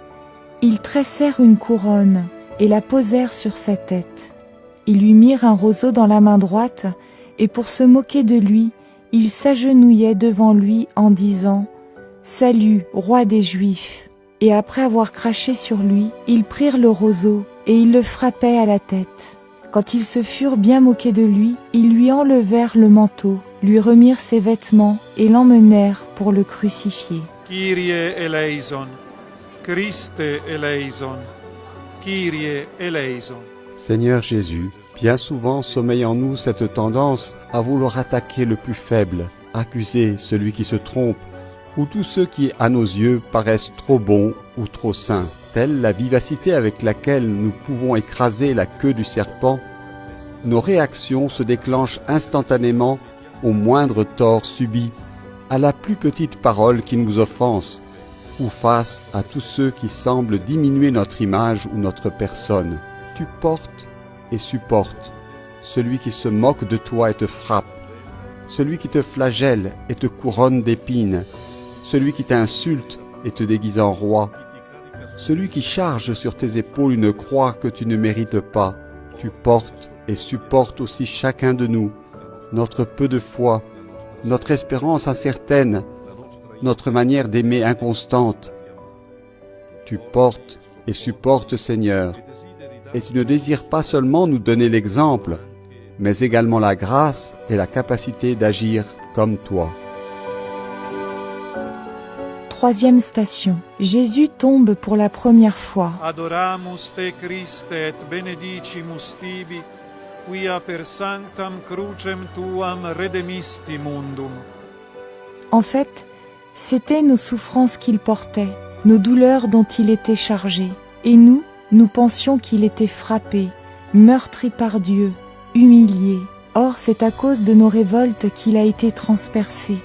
ils tressèrent une couronne et la posèrent sur sa tête. Ils lui mirent un roseau dans la main droite et pour se moquer de lui, ils s'agenouillaient devant lui en disant « Salut, roi des Juifs !» Et après avoir craché sur lui, ils prirent le roseau et ils le frappaient à la tête. Quand ils se furent bien moqués de lui, ils lui enlevèrent le manteau, lui remirent ses vêtements et l'emmenèrent pour le crucifier. Kyrie eleison, Christe eleison, Kyrie eleison. Seigneur Jésus, bien souvent sommeille en nous cette tendance à vouloir attaquer le plus faible, accuser celui qui se trompe, ou tous ceux qui, à nos yeux, paraissent trop bons ou trop saints. Telle la vivacité avec laquelle nous pouvons écraser la queue du serpent, nos réactions se déclenchent instantanément au moindre tort subi, à la plus petite parole qui nous offense, ou face à tous ceux qui semblent diminuer notre image ou notre personne. Tu portes et supportes celui qui se moque de toi et te frappe, celui qui te flagelle et te couronne d'épines, celui qui t'insulte et te déguise en roi, celui qui charge sur tes épaules une croix que tu ne mérites pas. Tu portes et supportes aussi chacun de nous, notre peu de foi, notre espérance incertaine, notre manière d'aimer inconstante. Tu portes et supportes, Seigneur, et tu ne désires pas seulement nous donner l'exemple, mais également la grâce et la capacité d'agir comme toi. Troisième station. Jésus tombe pour la première fois. Adoramus te Christe et benedicimus tibi, quia per sanctam crucem tuam redemisti mundum. En fait, c'étaient nos souffrances qu'il portait, nos douleurs dont il était chargé. Et nous pensions qu'il était frappé, meurtri par Dieu, humilié. Or, c'est à cause de nos révoltes qu'il a été transpercé,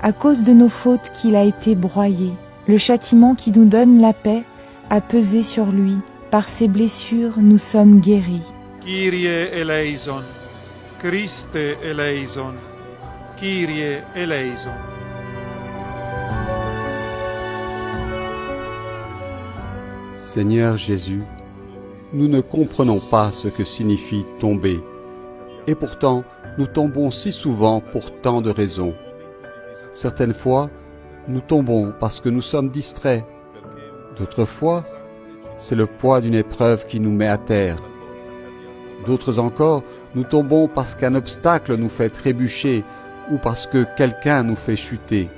à cause de nos fautes qu'il a été broyé. Le châtiment qui nous donne la paix a pesé sur lui. par ses blessures nous sommes guéris. Kyrie eleison, Christe eleison, Kyrie eleison. Seigneur Jésus, nous ne comprenons pas ce que signifie tomber, et pourtant nous tombons si souvent pour tant de raisons. Certaines fois, nous tombons parce que nous sommes distraits. D'autres fois, c'est le poids d'une épreuve qui nous met à terre. D'autres encore, nous tombons parce qu'un obstacle nous fait trébucher ou parce que quelqu'un nous fait chuter.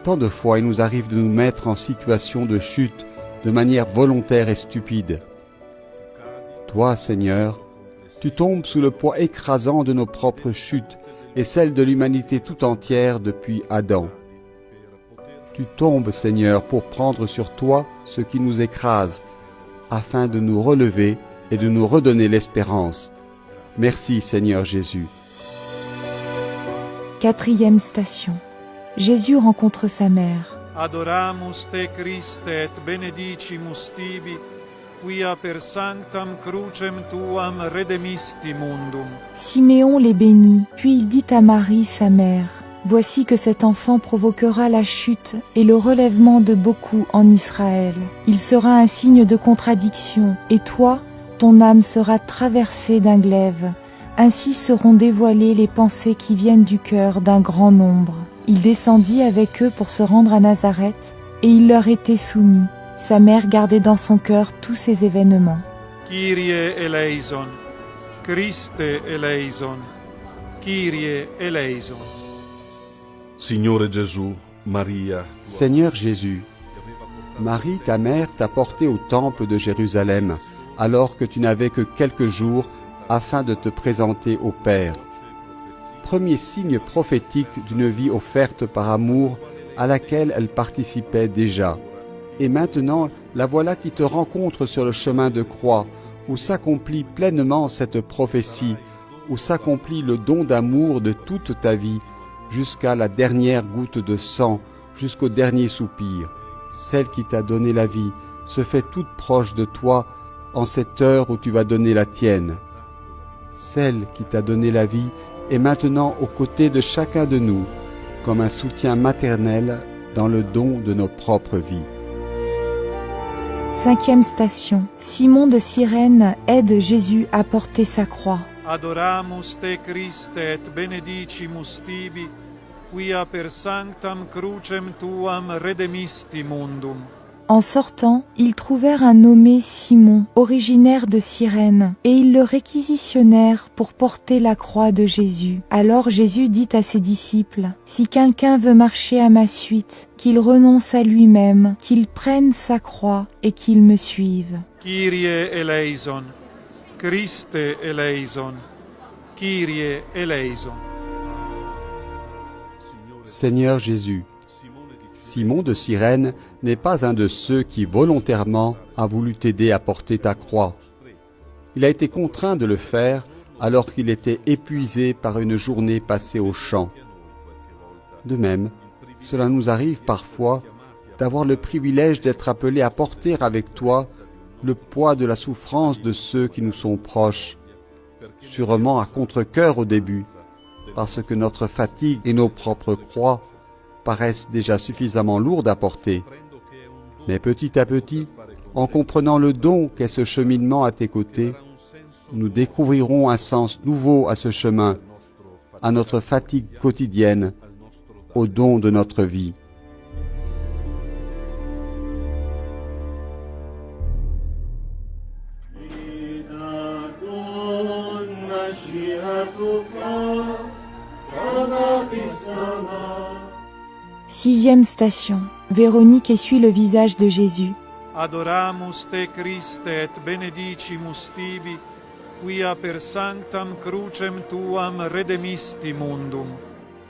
Tant de fois, il nous arrive de nous mettre en situation de chute de manière volontaire et stupide. Toi, Seigneur, tu tombes sous le poids écrasant de nos propres chutes et celle de l'humanité tout entière depuis Adam. Tu tombes, Seigneur, pour prendre sur toi ce qui nous écrase, afin de nous relever et de nous redonner l'espérance. Merci, Seigneur Jésus. 4e station. Jésus rencontre sa mère. Adoramus te Christe et benedicimus tibi, quia per sanctam crucem tuam redemisti mundum. Siméon les bénit, puis il dit à Marie, sa mère, « Voici que cet enfant provoquera la chute et le relèvement de beaucoup en Israël. Il sera un signe de contradiction, et toi, ton âme sera traversée d'un glaive. Ainsi seront dévoilées les pensées qui viennent du cœur d'un grand nombre. » Il descendit avec eux pour se rendre à Nazareth, et il leur était soumis. Sa mère gardait dans son cœur tous ces événements. Kyrie eleison, Christe eleison, Kyrie eleison. Signore Gesù, Maria, Seigneur Jésus, Marie, ta mère, t'a porté au temple de Jérusalem, alors que tu n'avais que quelques jours afin de te présenter au Père. Premier signe prophétique d'une vie offerte par amour à laquelle elle participait déjà. Et maintenant, la voilà qui te rencontre sur le chemin de croix, où s'accomplit pleinement cette prophétie, où s'accomplit le don d'amour de toute ta vie, jusqu'à la dernière goutte de sang, jusqu'au dernier soupir. Celle qui t'a donné la vie se fait toute proche de toi en cette heure où tu vas donner la tienne. Celle qui t'a donné la vie est maintenant aux côtés de chacun de nous, comme un soutien maternel dans le don de nos propres vies. 5e station. Simon de Cyrène aide Jésus à porter sa croix. Adoramus te Christe et benedicimus tibi, quia per sanctam crucem tuam redemisti mundum. En sortant, ils trouvèrent un nommé Simon, originaire de Cyrène, et ils le réquisitionnèrent pour porter la croix de Jésus. Alors Jésus dit à ses disciples, « Si quelqu'un veut marcher à ma suite, qu'il renonce à lui-même, qu'il prenne sa croix et qu'il me suive. » Kyrie eleison, Christe eleison, Kyrie eleison. Seigneur Jésus, Simon de Cyrène n'est pas un de ceux qui volontairement a voulu t'aider à porter ta croix. Il a été contraint de le faire alors qu'il était épuisé par une journée passée au champ. De même, cela nous arrive parfois d'avoir le privilège d'être appelés à porter avec toi le poids de la souffrance de ceux qui nous sont proches, sûrement à contre-cœur au début, parce que notre fatigue et nos propres croix paraissent déjà suffisamment lourdes à porter. Mais petit à petit, en comprenant le don qu'est ce cheminement à tes côtés, nous découvrirons un sens nouveau à ce chemin, à notre fatigue quotidienne, au don de notre vie. Sixième station. Véronique essuie le visage de Jésus. Adoramus te Christe et benedicimus tibi, quia per sanctam crucem tuam redemisti mundum.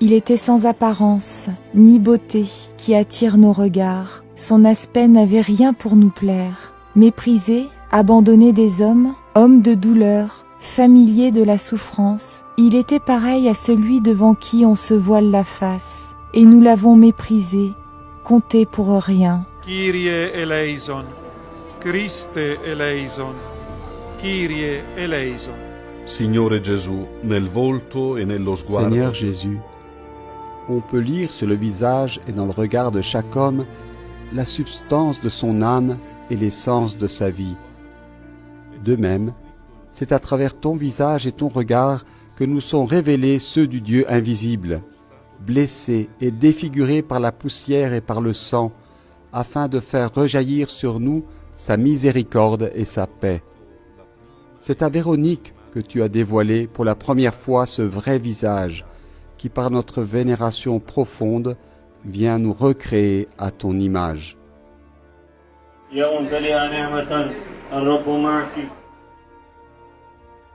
Il était sans apparence, ni beauté, qui attire nos regards. Son aspect n'avait rien pour nous plaire. Méprisé, abandonné des hommes, homme de douleur, familier de la souffrance, il était pareil à celui devant qui on se voile la face. Et nous l'avons méprisé, compté pour rien. Kyrie eleison, Christe eleison, Kyrie eleison. Signore Gesù, nel volto e nello sguardo. Seigneur Jésus, on peut lire sur le visage et dans le regard de chaque homme la substance de son âme et l'essence de sa vie. De même, c'est à travers ton visage et ton regard que nous sont révélés ceux du Dieu invisible, blessés et défigurés par la poussière et par le sang, afin de faire rejaillir sur nous sa miséricorde et sa paix. C'est à Véronique que tu as dévoilé pour la première fois ce vrai visage, qui par notre vénération profonde vient nous recréer à ton image.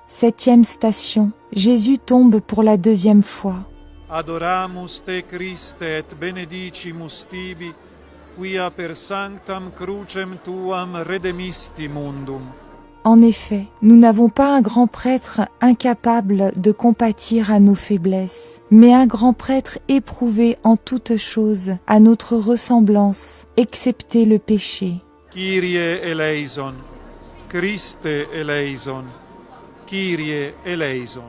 Septième station. Jésus tombe pour la deuxième fois. Adoramus te Christe et benedicimus tibi, quia per sanctam crucem tuam redemisti mundum. En effet, nous n'avons pas un grand prêtre incapable de compatir à nos faiblesses, mais un grand prêtre éprouvé en toutes choses, à notre ressemblance, excepté le péché. Kyrie eleison, Christe eleison, Kyrie eleison.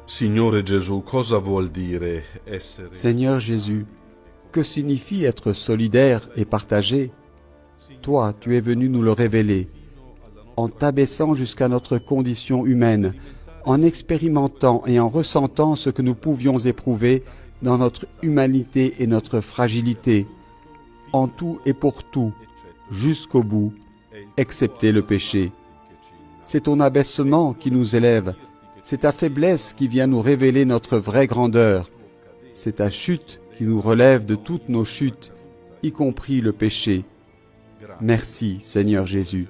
Signore Gesù, cosa vuol dire essere? Seigneur Jésus, que signifie être solidaire et partagé? Toi, tu es venu nous le révéler, en t'abaissant jusqu'à notre condition humaine, en expérimentant et en ressentant ce que nous pouvions éprouver dans notre humanité et notre fragilité, en tout et pour tout, jusqu'au bout, excepté le péché. C'est ton abaissement qui nous élève, c'est ta faiblesse qui vient nous révéler notre vraie grandeur, c'est ta chute qui nous relève de toutes nos chutes, y compris le péché. Merci, Seigneur Jésus.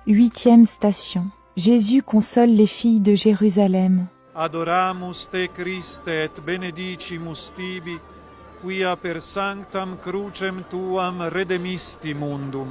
Huitième station. Jésus console les filles de Jérusalem. Adoramus te Christe et benedicimus tibi, quia per sanctam crucem tuam redemisti mundum.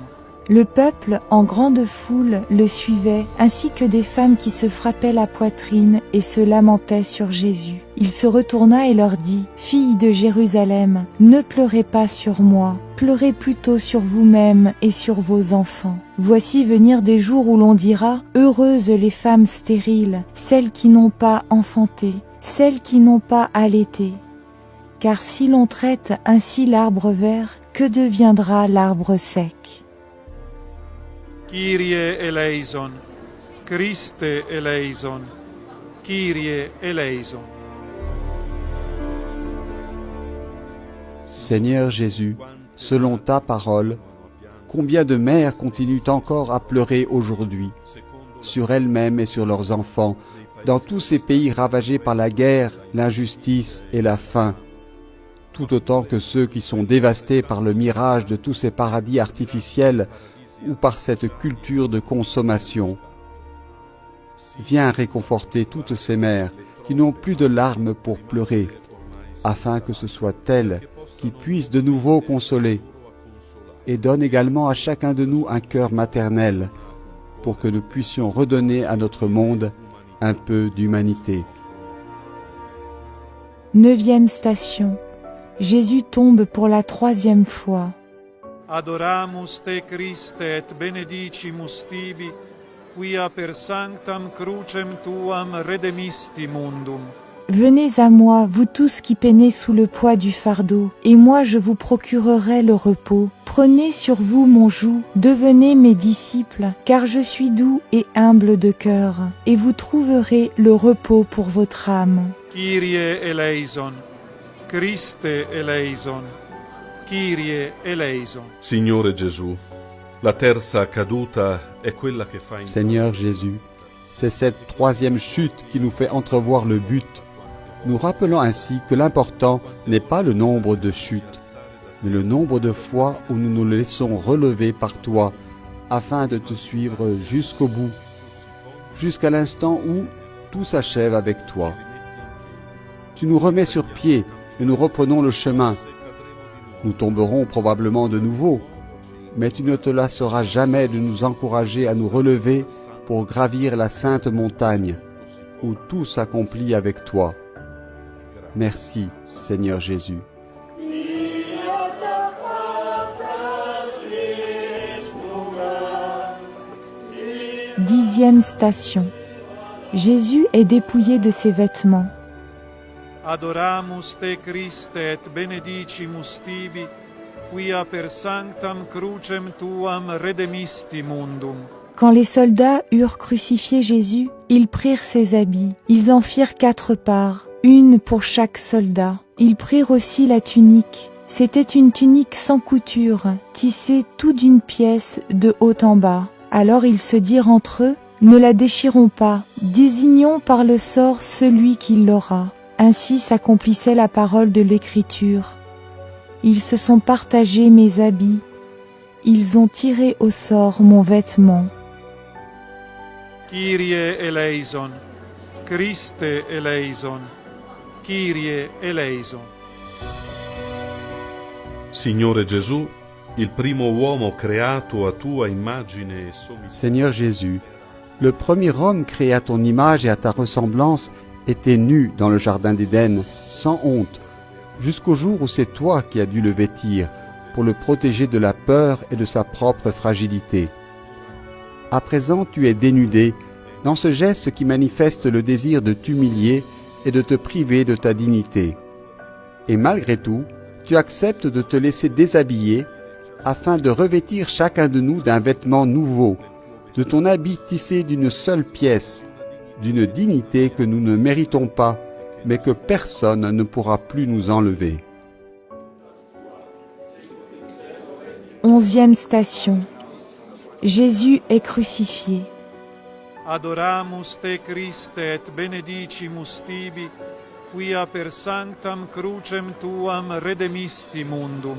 Le peuple, en grande foule, le suivait, ainsi que des femmes qui se frappaient la poitrine et se lamentaient sur Jésus. Il se retourna et leur dit, « Filles de Jérusalem, ne pleurez pas sur moi, pleurez plutôt sur vous-mêmes et sur vos enfants. Voici venir des jours où l'on dira, « Heureuses les femmes stériles, celles qui n'ont pas enfanté, celles qui n'ont pas allaité. » Car si l'on traite ainsi l'arbre vert, que deviendra l'arbre sec ? Kyrie eleison, Christe eleison, Kyrie eleison. Seigneur Jésus, selon ta parole, combien de mères continuent encore à pleurer aujourd'hui, sur elles-mêmes et sur leurs enfants, dans tous ces pays ravagés par la guerre, l'injustice et la faim, tout autant que ceux qui sont dévastés par le mirage de tous ces paradis artificiels ou par cette culture de consommation. Viens réconforter toutes ces mères qui n'ont plus de larmes pour pleurer, afin que ce soit elles qui puissent de nouveau consoler, et donne également à chacun de nous un cœur maternel, pour que nous puissions redonner à notre monde un peu d'humanité. Neuvième station. Jésus tombe pour la troisième fois. Adoramus te Christe et benedicimus tibi, quia per sanctam crucem tuam redemisti mundum. Venez à moi, vous tous qui peinez sous le poids du fardeau, et moi je vous procurerai le repos. Prenez sur vous mon joug, devenez mes disciples, car je suis doux et humble de cœur, et vous trouverez le repos pour votre âme. Kyrie eleison, Christe eleison, Kyrie eleison. Signore Gesù, la terza caduta è quella che fa Seigneur Jésus, c'est cette troisième chute qui nous fait entrevoir le but. Nous rappelons ainsi que l'important n'est pas le nombre de chutes, mais le nombre de fois où nous nous laissons relever par toi afin de te suivre jusqu'au bout, jusqu'à l'instant où tout s'achève avec toi. Tu nous remets sur pied et nous reprenons le chemin. Nous tomberons probablement de nouveau, mais tu ne te lasseras jamais de nous encourager à nous relever pour gravir la sainte montagne, où tout s'accomplit avec toi. Merci, Seigneur Jésus. 10e station. Jésus est dépouillé de ses vêtements. Adoramus te Christe et benedicimus tibi, quia per sanctam crucem tuam redemisti mundum. Quand les soldats eurent crucifié Jésus, ils prirent ses habits. Ils en firent 4 parts, une pour chaque soldat. Ils prirent aussi la tunique. C'était une tunique sans couture, tissée tout d'une pièce de haut en bas. Alors ils se dirent entre eux, « Ne la déchirons pas, désignons par le sort celui qui l'aura. » Ainsi s'accomplissait la parole de l'Écriture. Ils se sont partagés mes habits. Ils ont tiré au sort mon vêtement. Kyrie eleison, Christe eleison, Kyrie eleison. Signore Gesù, il primo uomo creato a tua immagine e somiglianza. Seigneur Jésus, le premier homme créé à ton image et à ta ressemblance était nu dans le jardin d'Éden, sans honte, jusqu'au jour où c'est toi qui as dû le vêtir, pour le protéger de la peur et de sa propre fragilité. À présent, tu es dénudé, dans ce geste qui manifeste le désir de t'humilier et de te priver de ta dignité. Et malgré tout, tu acceptes de te laisser déshabiller afin de revêtir chacun de nous d'un vêtement nouveau, de ton habit tissé d'une seule pièce, d'une dignité que nous ne méritons pas, mais que personne ne pourra plus nous enlever. 11e station. Jésus est crucifié. Adoramus te Christe et benedicimus tibi, quia per sanctam crucem tuam redemisti mundum.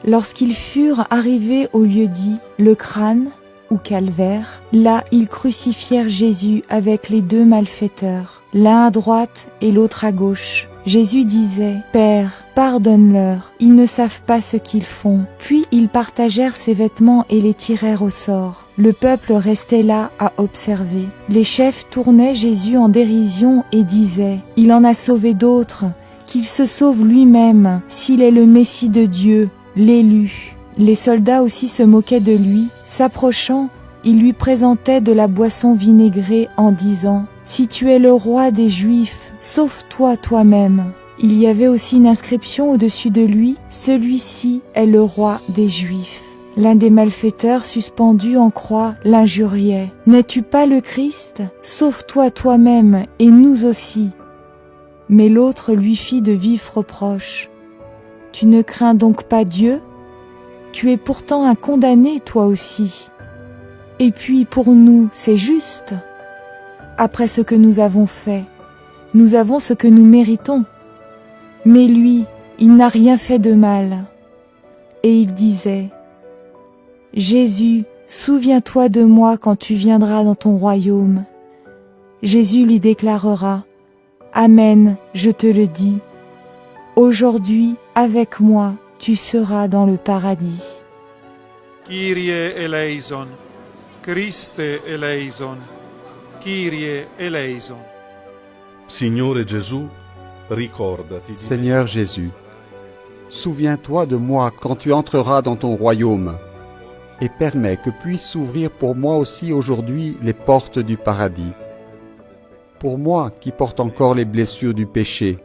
Lorsqu'ils furent arrivés au lieu-dit, le crâne, ou calvaire, là ils crucifièrent Jésus avec les 2 malfaiteurs, l'un à droite et l'autre à gauche. Jésus disait, « Père, pardonne-leur, ils ne savent pas ce qu'ils font. » Puis ils partagèrent ses vêtements et les tirèrent au sort. Le peuple restait là à observer. Les chefs tournaient Jésus en dérision et disaient, « Il en a sauvé d'autres, qu'il se sauve lui-même, s'il est le Messie de Dieu, l'élu. » Les soldats aussi se moquaient de lui. S'approchant, ils lui présentaient de la boisson vinaigrée en disant « Si tu es le roi des Juifs, sauve-toi toi-même. » Il y avait aussi une inscription au-dessus de lui « Celui-ci est le roi des Juifs. » L'un des malfaiteurs suspendu en croix l'injuriait « N'es-tu pas le Christ? Sauve-toi toi-même et nous aussi. » Mais l'autre lui fit de vifs reproches. « Tu ne crains donc pas Dieu? Tu es pourtant un condamné, toi aussi. Et puis, pour nous, c'est juste. Après ce que nous avons fait, nous avons ce que nous méritons. Mais lui, il n'a rien fait de mal. » Et il disait, « Jésus, souviens-toi de moi quand tu viendras dans ton royaume. » Jésus lui déclarera, « Amen, je te le dis. Aujourd'hui, avec moi, tu seras dans le paradis. » Kyrie eleison, Christe eleison, Kyrie eleison. Signore Gesù, ricordati di Seigneur Jésus, souviens-toi de moi quand tu entreras dans ton royaume, et permets que puissent s'ouvrir pour moi aussi aujourd'hui les portes du paradis. Pour moi qui porte encore les blessures du péché,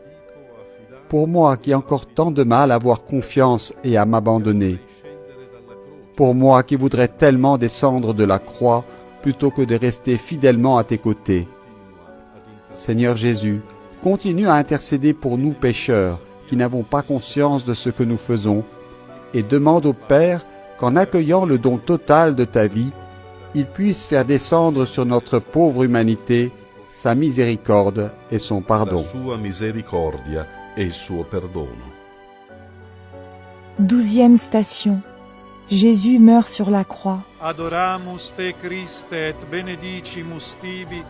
pour moi qui ai encore tant de mal à avoir confiance et à m'abandonner, pour moi qui voudrais tellement descendre de la croix plutôt que de rester fidèlement à tes côtés. Seigneur Jésus, continue à intercéder pour nous pécheurs qui n'avons pas conscience de ce que nous faisons, et demande au Père qu'en accueillant le don total de ta vie, il puisse faire descendre sur notre pauvre humanité sa miséricorde et son pardon. la sua misericordia e il suo perdono. 12e station. Jésus meurt sur la croix. Adoramus te Christe et benedicimus tibi,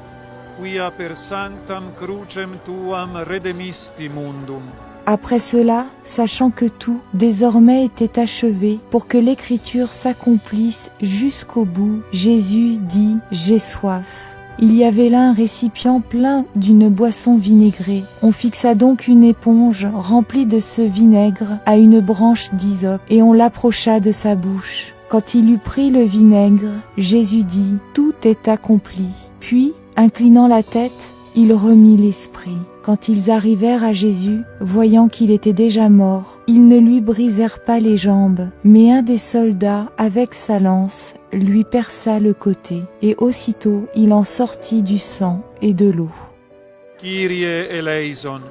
quia per sanctam crucem tuam redemisti mundum. Après cela, sachant que tout désormais était achevé pour que l'écriture s'accomplisse jusqu'au bout, Jésus dit « J'ai soif ». Il y avait là un récipient plein d'une boisson vinaigrée. On fixa donc une éponge remplie de ce vinaigre à une branche d'hysope et on l'approcha de sa bouche. Quand il eut pris le vinaigre, Jésus dit « Tout est accompli ». Puis, inclinant la tête, il remit l'esprit. Quand ils arrivèrent à Jésus, voyant qu'il était déjà mort, ils ne lui brisèrent pas les jambes, mais un des soldats, avec sa lance, lui perça le côté, et aussitôt il en sortit du sang et de l'eau. Kyrie eleison,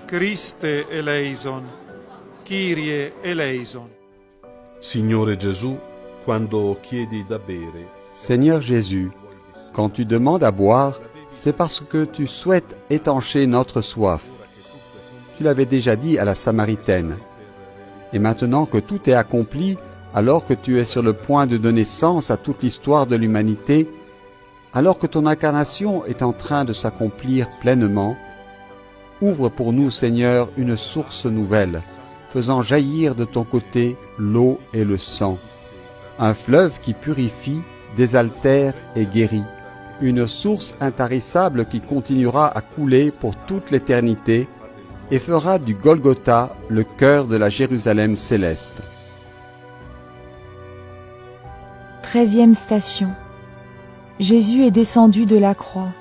Christe eleison, Kyrie eleison. Signore Gesù, quando chiedi da bere, Seigneur Jésus, quand tu demandes à boire, c'est parce que tu souhaites étancher notre soif. Tu l'avais déjà dit à la Samaritaine. Et maintenant que tout est accompli, alors que tu es sur le point de donner sens à toute l'histoire de l'humanité, alors que ton incarnation est en train de s'accomplir pleinement, ouvre pour nous, Seigneur, une source nouvelle, faisant jaillir de ton côté l'eau et le sang, un fleuve qui purifie, désaltère et guérit, une source intarissable qui continuera à couler pour toute l'éternité et fera du Golgotha le cœur de la Jérusalem céleste. 13e station. Jésus est descendu de la croix.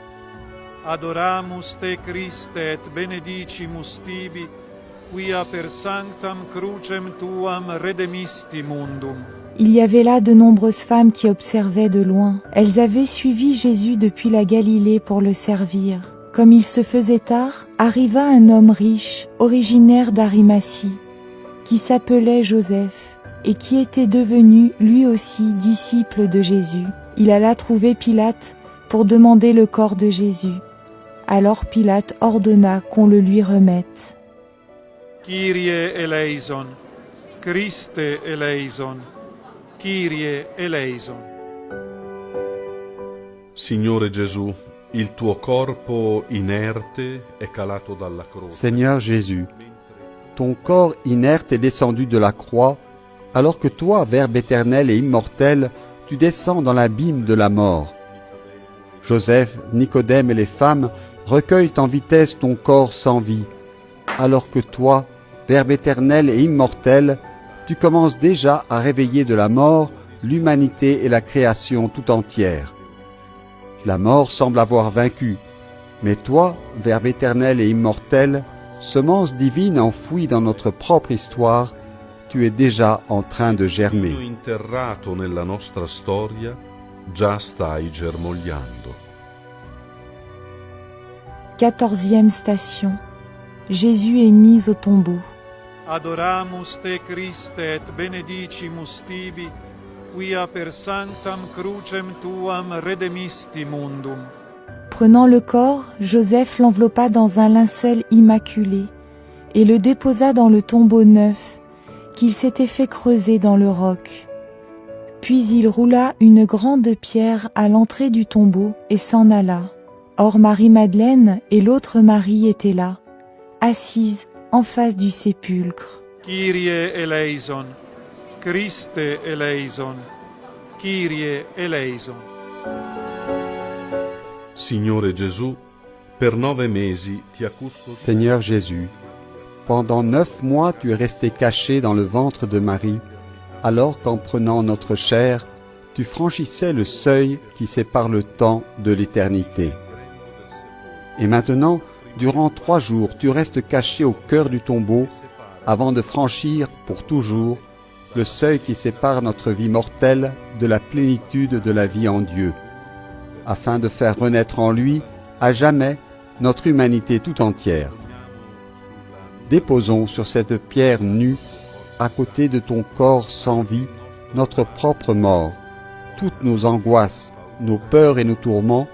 Adoramus te Christe et benedicimus tibi, quia per sanctam crucem tuam redemisti mundum. Il y avait là de nombreuses femmes qui observaient de loin. Elles avaient suivi Jésus depuis la Galilée pour le servir. Comme il se faisait tard, arriva un homme riche, originaire d'Arimathie, qui s'appelait Joseph, et qui était devenu lui aussi disciple de Jésus. Il alla trouver Pilate pour demander le corps de Jésus. Alors Pilate ordonna qu'on le lui remette. Kyrie eleison, Christe eleison, Kyrie eleison. Signore Gesù, il tuo corpo inerte è calato dalla croce. Seigneur Jésus, ton corps inerte est descendu de la croix, alors que toi, Verbe éternel et immortel, tu descends dans l'abîme de la mort. Joseph, Nicodème et les femmes recueillent en vitesse ton corps sans vie, alors que toi, Verbe éternel et immortel, tu commences déjà à réveiller de la mort l'humanité et la création tout entière. La mort semble avoir vaincu, mais toi, Verbe éternel et immortel, semence divine enfouie dans notre propre histoire, tu es déjà en train de germer. Interrato nella nostra storia, già stai germogliando. 14e station. Jésus est mis au tombeau. Adoramus te Christe et benedicimus tibi, quia per sanctam crucem tuam redemisti mundum. Prenant le corps, Joseph l'enveloppa dans un linceul immaculé et le déposa dans le tombeau neuf qu'il s'était fait creuser dans le roc. Puis il roula une grande pierre à l'entrée du tombeau et s'en alla. Or Marie-Madeleine et l'autre Marie étaient là, assises en face du sépulcre. Kyrie eleison, Christe eleison, Kyrie eleison. Signore Gesù, per 9 mesi ti ha custodito. Seigneur Jésus, pendant 9 mois tu es resté caché dans le ventre de Marie, alors qu'en prenant notre chair, tu franchissais le seuil qui sépare le temps de l'éternité. Et maintenant, durant 3 jours, tu restes caché au cœur du tombeau, avant de franchir pour toujours le seuil qui sépare notre vie mortelle de la plénitude de la vie en Dieu, afin de faire renaître en lui, à jamais, notre humanité tout entière. Déposons sur cette pierre nue, à côté de ton corps sans vie, notre propre mort, toutes nos angoisses, nos peurs et nos tourments,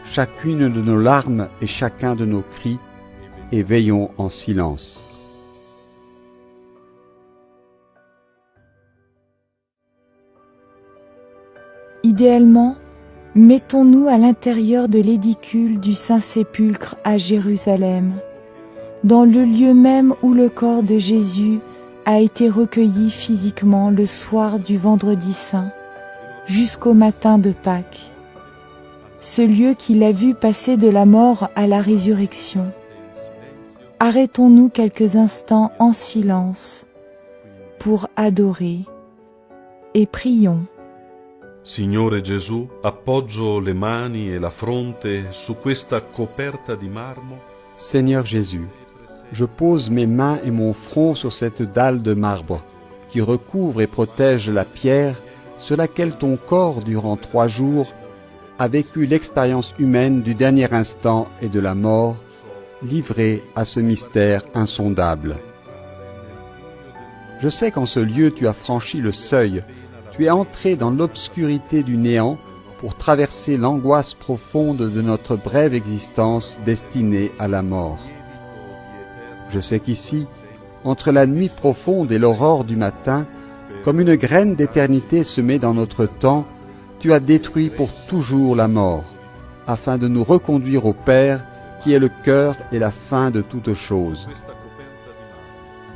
chacune de nos larmes et chacun de nos cris, et veillons en silence. Idéalement, mettons-nous à l'intérieur de l'édicule du Saint-Sépulcre à Jérusalem, dans le lieu même où le corps de Jésus a été recueilli physiquement le soir du Vendredi Saint, jusqu'au matin de Pâques. Ce lieu qui l'a vu passer de la mort à la résurrection. Arrêtons-nous quelques instants en silence pour adorer, et prions. Signore Gesù, appoggio le mani e la fronte su questa coperta di marmo. Seigneur Jésus, je pose mes mains et mon front sur cette dalle de marbre qui recouvre et protège la pierre sur laquelle ton corps, durant 3 jours, a vécu l'expérience humaine du dernier instant et de la mort, livré à ce mystère insondable. Je sais qu'en ce lieu tu as franchi le seuil, tu es entré dans l'obscurité du néant pour traverser l'angoisse profonde de notre brève existence destinée à la mort. Je sais qu'ici, entre la nuit profonde et l'aurore du matin, comme une graine d'éternité semée dans notre temps, tu as détruit pour toujours la mort, afin de nous reconduire au Père, qui est le cœur et la fin de toutes choses.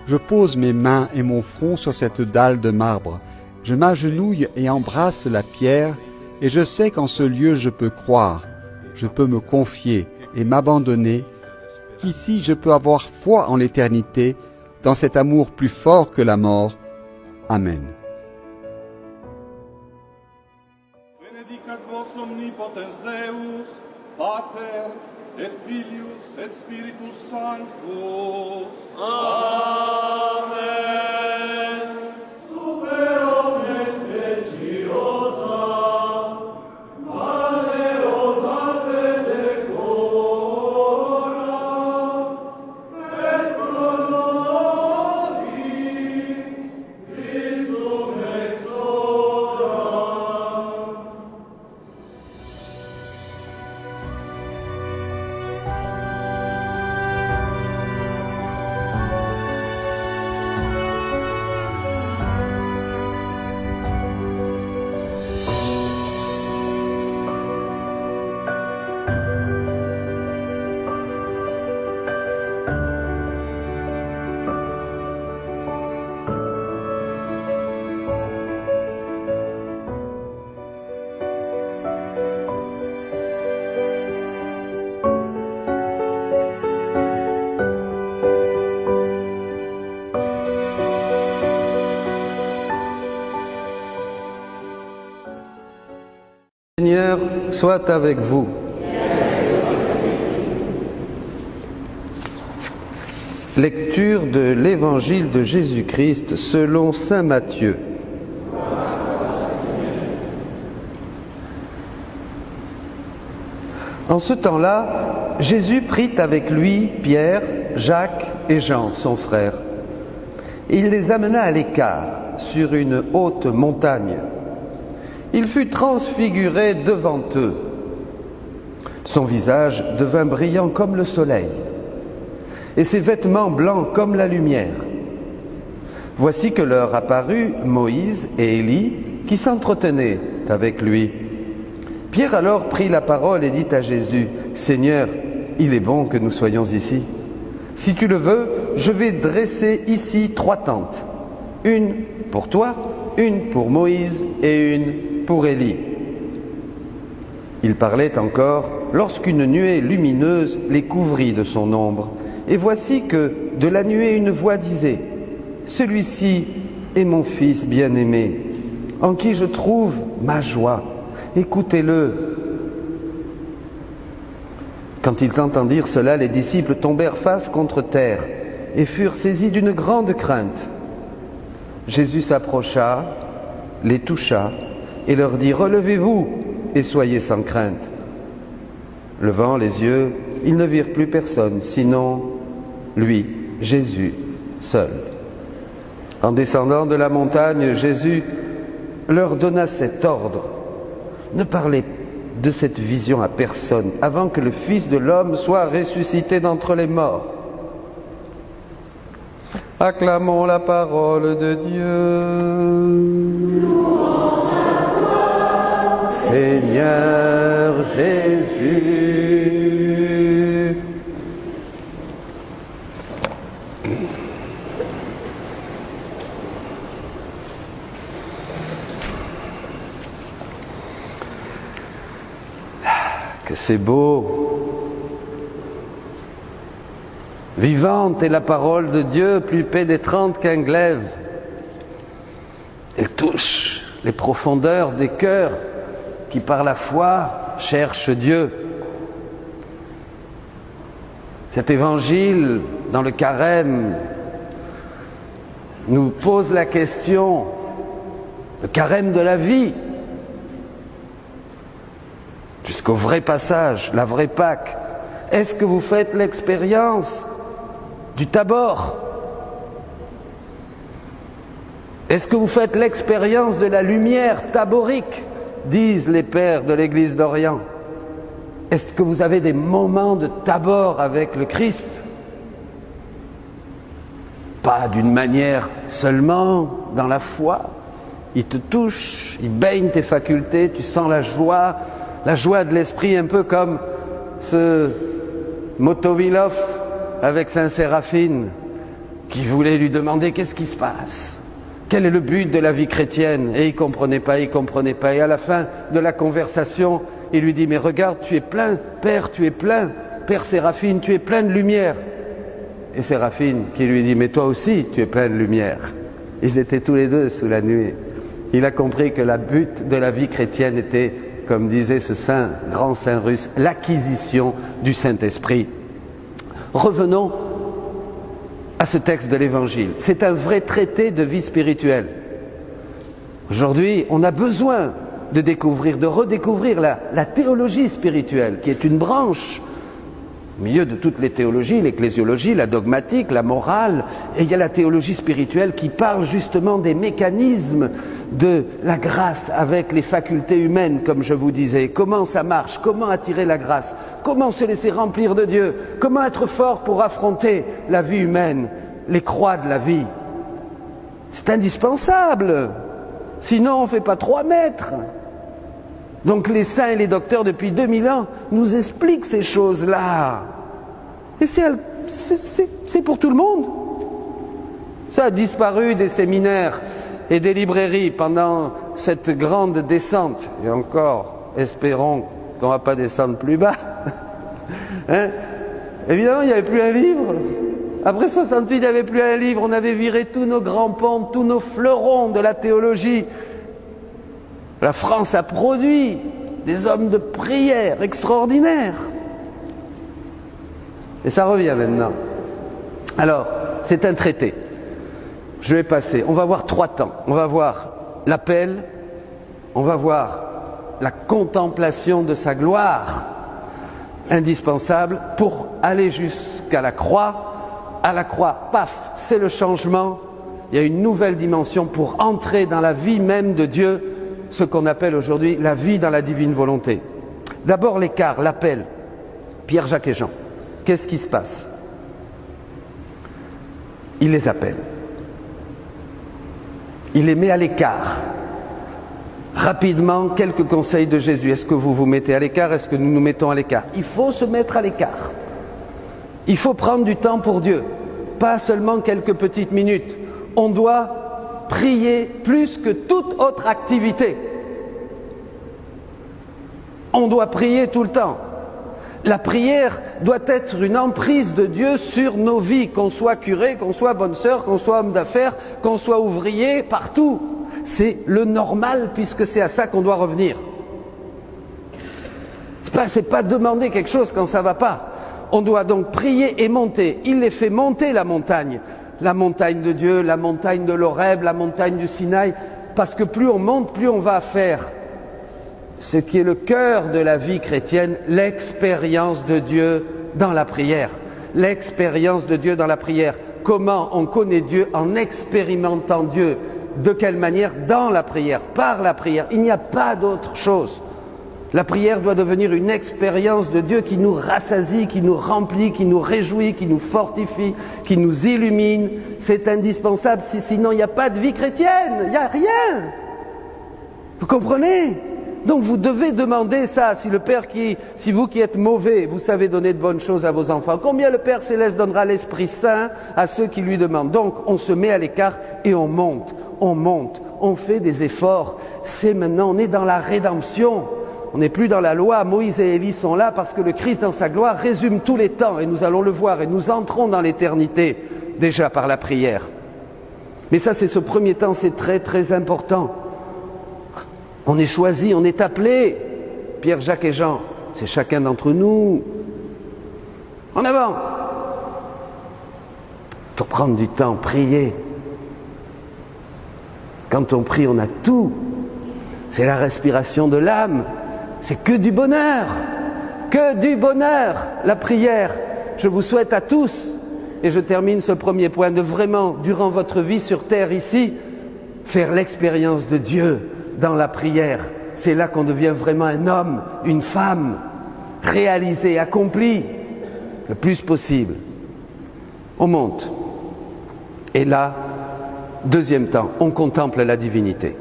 Je pose mes mains et mon front sur cette dalle de marbre, je m'agenouille et embrasse la pierre, et je sais qu'en ce lieu je peux croire, je peux me confier et m'abandonner, qu'ici je peux avoir foi en l'éternité, dans cet amour plus fort que la mort. Amen. Benedicat vos omnipotens Deus, Pater, et Filius, et Spiritus Sanctus. Amen. Super omnes preciosa, valero date decora, et pro nobis Christum exora. Seigneur soit avec vous. Lecture de l'Évangile de Jésus-Christ selon saint Matthieu. En ce temps-là, Jésus prit avec lui Pierre, Jacques et Jean, son frère. Et il les amena à l'écart, sur une haute montagne. Il fut transfiguré devant eux. Son visage devint brillant comme le soleil, et ses vêtements blancs comme la lumière. Voici que leur apparut Moïse et Élie, qui s'entretenaient avec lui. Pierre alors prit la parole et dit à Jésus, « Seigneur, il est bon que nous soyons ici. Si tu le veux, je vais dresser ici 3 tentes, une pour toi, une pour Moïse et une pour Élie. » Il parlait encore lorsqu'une nuée lumineuse les couvrit de son ombre. Et voici que de la nuée une voix disait, « Celui-ci est mon Fils bien-aimé, en qui je trouve ma joie. Écoutez-le. » Quand ils entendirent cela, les disciples tombèrent face contre terre et furent saisis d'une grande crainte. Jésus s'approcha, les toucha et leur dit, « Relevez-vous et soyez sans crainte. » Levant les yeux, ils ne virent plus personne, sinon lui, Jésus, seul. En descendant de la montagne, Jésus leur donna cet ordre, « Ne parlez de cette vision à personne, avant que le Fils de l'homme soit ressuscité d'entre les morts. » Acclamons la parole de Dieu. Seigneur Jésus. Que c'est beau. Vivante est la parole de Dieu, plus pénétrante qu'un glaive. Elle touche les profondeurs des cœurs qui par la foi cherchent Dieu. Cet évangile dans le carême nous pose la question, le carême de la vie, jusqu'au vrai passage, la vraie Pâque. Est-ce que vous faites l'expérience du Tabor? Est-ce que vous faites l'expérience de la lumière taborique, disent les pères de l'Église d'Orient? Est-ce que vous avez des moments de Tabor avec le Christ? Pas d'une manière seulement dans la foi. Il te touche, il baigne tes facultés, tu sens la joie de l'esprit, un peu comme ce Motovilov avec Saint Séraphine qui voulait lui demander qu'est-ce qui se passe, quel est le but de la vie chrétienne, et il comprenait pas, et à la fin de la conversation il lui dit mais regarde, tu es plein, Père, tu es plein, Père Séraphine, tu es plein de lumière. Et Séraphine qui lui dit mais toi aussi tu es plein de lumière. Ils étaient tous les deux sous la nuée. Il a compris que le but de la vie chrétienne était, comme disait ce grand saint russe, l'acquisition du Saint-Esprit. Revenons à ce texte de l'Évangile. C'est un vrai traité de vie spirituelle. Aujourd'hui, on a besoin de découvrir, de redécouvrir la théologie spirituelle, qui est une branche au milieu de toutes les théologies, l'ecclésiologie, la dogmatique, la morale, et il y a la théologie spirituelle qui parle justement des mécanismes de la grâce avec les facultés humaines, comme je vous disais. Comment ça marche? Comment attirer la grâce? Comment se laisser remplir de Dieu? Comment être fort pour affronter la vie humaine, les croix de la vie? C'est indispensable. Sinon, on ne fait pas 3 mètres. Donc les saints et les docteurs depuis 2000 ans nous expliquent ces choses-là. Et c'est pour tout le monde. Ça a disparu des séminaires et des librairies pendant cette grande descente. Et encore, espérons qu'on ne va pas descendre plus bas. Hein? Évidemment, il n'y avait plus un livre. Après 68, il n'y avait plus un livre. On avait viré tous nos grands ponts, tous nos fleurons de la théologie. La France a produit des hommes de prière extraordinaires. Et ça revient maintenant. Alors, c'est un traité. Je vais passer. On va voir 3 temps. On va voir l'appel, on va voir la contemplation de sa gloire, indispensable pour aller jusqu'à la croix. À la croix, paf, c'est le changement. Il y a une nouvelle dimension pour entrer dans la vie même de Dieu, ce qu'on appelle aujourd'hui la vie dans la divine volonté. D'abord l'écart, l'appel. Pierre, Jacques et Jean. Qu'est-ce qui se passe? Il les appelle. Il les met à l'écart. Rapidement, quelques conseils de Jésus. Est-ce que vous vous mettez à l'écart? Est-ce que nous nous mettons à l'écart? Il faut se mettre à l'écart. Il faut prendre du temps pour Dieu. Pas seulement quelques petites minutes. On doit prier plus que toute autre activité. On doit prier tout le temps. La prière doit être une emprise de Dieu sur nos vies, qu'on soit curé, qu'on soit bonne sœur, qu'on soit homme d'affaires, qu'on soit ouvrier, partout. C'est le normal puisque c'est à ça qu'on doit revenir. C'est pas demander quelque chose quand ça va pas. On doit donc prier et monter. Il les fait monter la montagne de Dieu, la montagne de l'Horeb, la montagne du Sinaï, parce que plus on monte, plus on va faire ce qui est le cœur de la vie chrétienne, l'expérience de Dieu dans la prière. L'expérience de Dieu dans la prière. Comment on connaît Dieu? En expérimentant Dieu. De quelle manière? Dans la prière, par la prière. Il n'y a pas d'autre chose. La prière doit devenir une expérience de Dieu qui nous rassasie, qui nous remplit, qui nous réjouit, qui nous fortifie, qui nous illumine. C'est indispensable, sinon il n'y a pas de vie chrétienne, il n'y a rien. Vous comprenez? Donc vous devez demander ça. Si vous qui êtes mauvais, vous savez donner de bonnes choses à vos enfants, combien le Père Céleste donnera l'Esprit Saint à ceux qui lui demandent? Donc on se met à l'écart et on monte, on fait des efforts. Maintenant, on est dans la rédemption. On n'est plus dans la loi, Moïse et Élie sont là parce que le Christ dans sa gloire résume tous les temps et nous allons le voir et nous entrons dans l'éternité déjà par la prière. Mais ça c'est ce premier temps, c'est très très important. On est choisis, on est appelés. Pierre, Jacques et Jean, c'est chacun d'entre nous. En avant! Pour prendre du temps, prier. Quand on prie, on a tout. C'est la respiration de l'âme. C'est que du bonheur. Que du bonheur, la prière. Je vous souhaite à tous, et je termine ce premier point, de vraiment, durant votre vie sur terre ici, faire l'expérience de Dieu dans la prière. C'est là qu'on devient vraiment un homme, une femme, réalisé, accompli, le plus possible. On monte. Et là, deuxième temps, on contemple la divinité.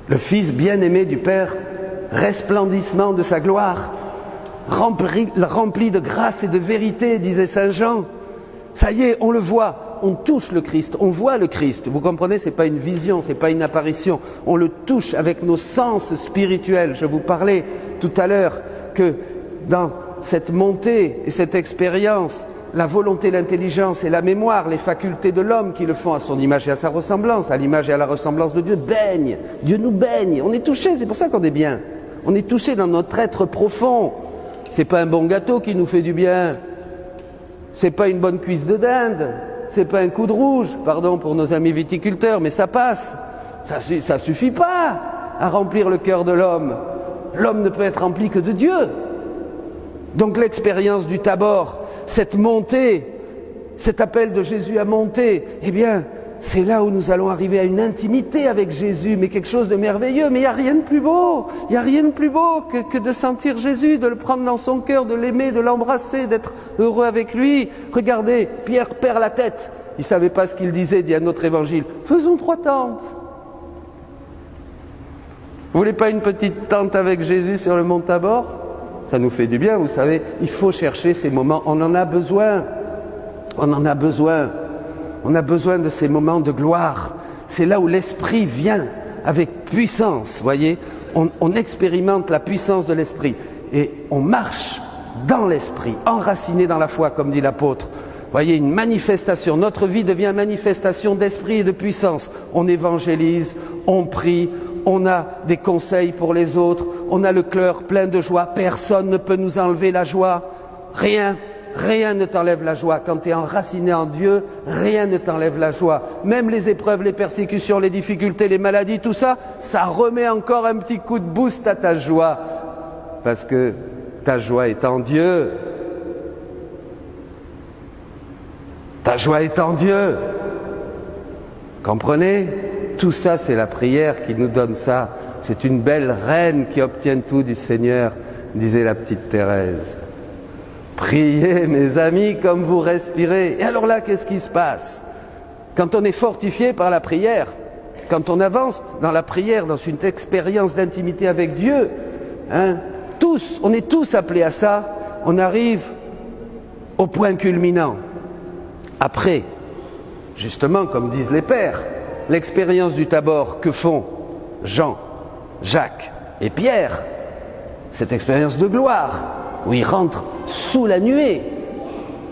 Le Fils bien-aimé du Père, resplendissement de sa gloire, rempli de grâce et de vérité, disait Saint Jean. Ça y est, on le voit, on touche le Christ, on voit le Christ. Vous comprenez, ce n'est pas une vision, ce n'est pas une apparition. On le touche avec nos sens spirituels. Je vous parlais tout à l'heure que dans cette montée et cette expérience, la volonté, l'intelligence et la mémoire, les facultés de l'homme qui le font à son image et à sa ressemblance, à l'image et à la ressemblance de Dieu, baignent. Dieu nous baigne. On est touché, c'est pour ça qu'on est bien. On est touché dans notre être profond. C'est pas un bon gâteau qui nous fait du bien. C'est pas une bonne cuisse de dinde. C'est pas un coup de rouge. Pardon pour nos amis viticulteurs, mais ça passe. Ça suffit pas à remplir le cœur de l'homme. L'homme ne peut être rempli que de Dieu. Donc l'expérience du Tabor, cette montée, cet appel de Jésus à monter, eh bien, c'est là où nous allons arriver à une intimité avec Jésus, mais quelque chose de merveilleux. Mais il n'y a rien de plus beau, il n'y a rien de plus beau que de sentir Jésus, de le prendre dans son cœur, de l'aimer, de l'embrasser, d'être heureux avec lui. Regardez, Pierre perd la tête. Il ne savait pas ce qu'il disait, dit un autre évangile. Faisons 3 tentes. Vous voulez pas une petite tente avec Jésus sur le mont Tabor? Ça nous fait du bien, vous savez. Il faut chercher ces moments, on en a besoin. On en a besoin. On a besoin de ces moments de gloire. C'est là où l'Esprit vient avec puissance, voyez. On expérimente la puissance de l'Esprit. Et on marche dans l'Esprit, enraciné dans la foi, comme dit l'apôtre. Voyez, une manifestation. Notre vie devient manifestation d'Esprit et de puissance. On évangélise, on prie, on a des conseils pour les autres, on a le cœur plein de joie. Personne ne peut nous enlever la joie. Rien. Rien ne t'enlève la joie. Quand tu es enraciné en Dieu, rien ne t'enlève la joie. Même les épreuves, les persécutions, les difficultés, les maladies, tout ça, ça remet encore un petit coup de boost à ta joie. Parce que ta joie est en Dieu. Ta joie est en Dieu. Comprenez? Tout ça, c'est la prière qui nous donne ça. C'est une belle reine qui obtient tout du Seigneur, disait la petite Thérèse. Priez, mes amis, comme vous respirez. Et alors là, qu'est-ce qui se passe? Quand on est fortifié par la prière, quand on avance dans la prière, dans une expérience d'intimité avec Dieu, on est tous appelés à ça, on arrive au point culminant. Après, justement, comme disent les pères, l'expérience du Tabor que font Jean, Jacques et Pierre, cette expérience de gloire, où ils rentrent sous la nuée,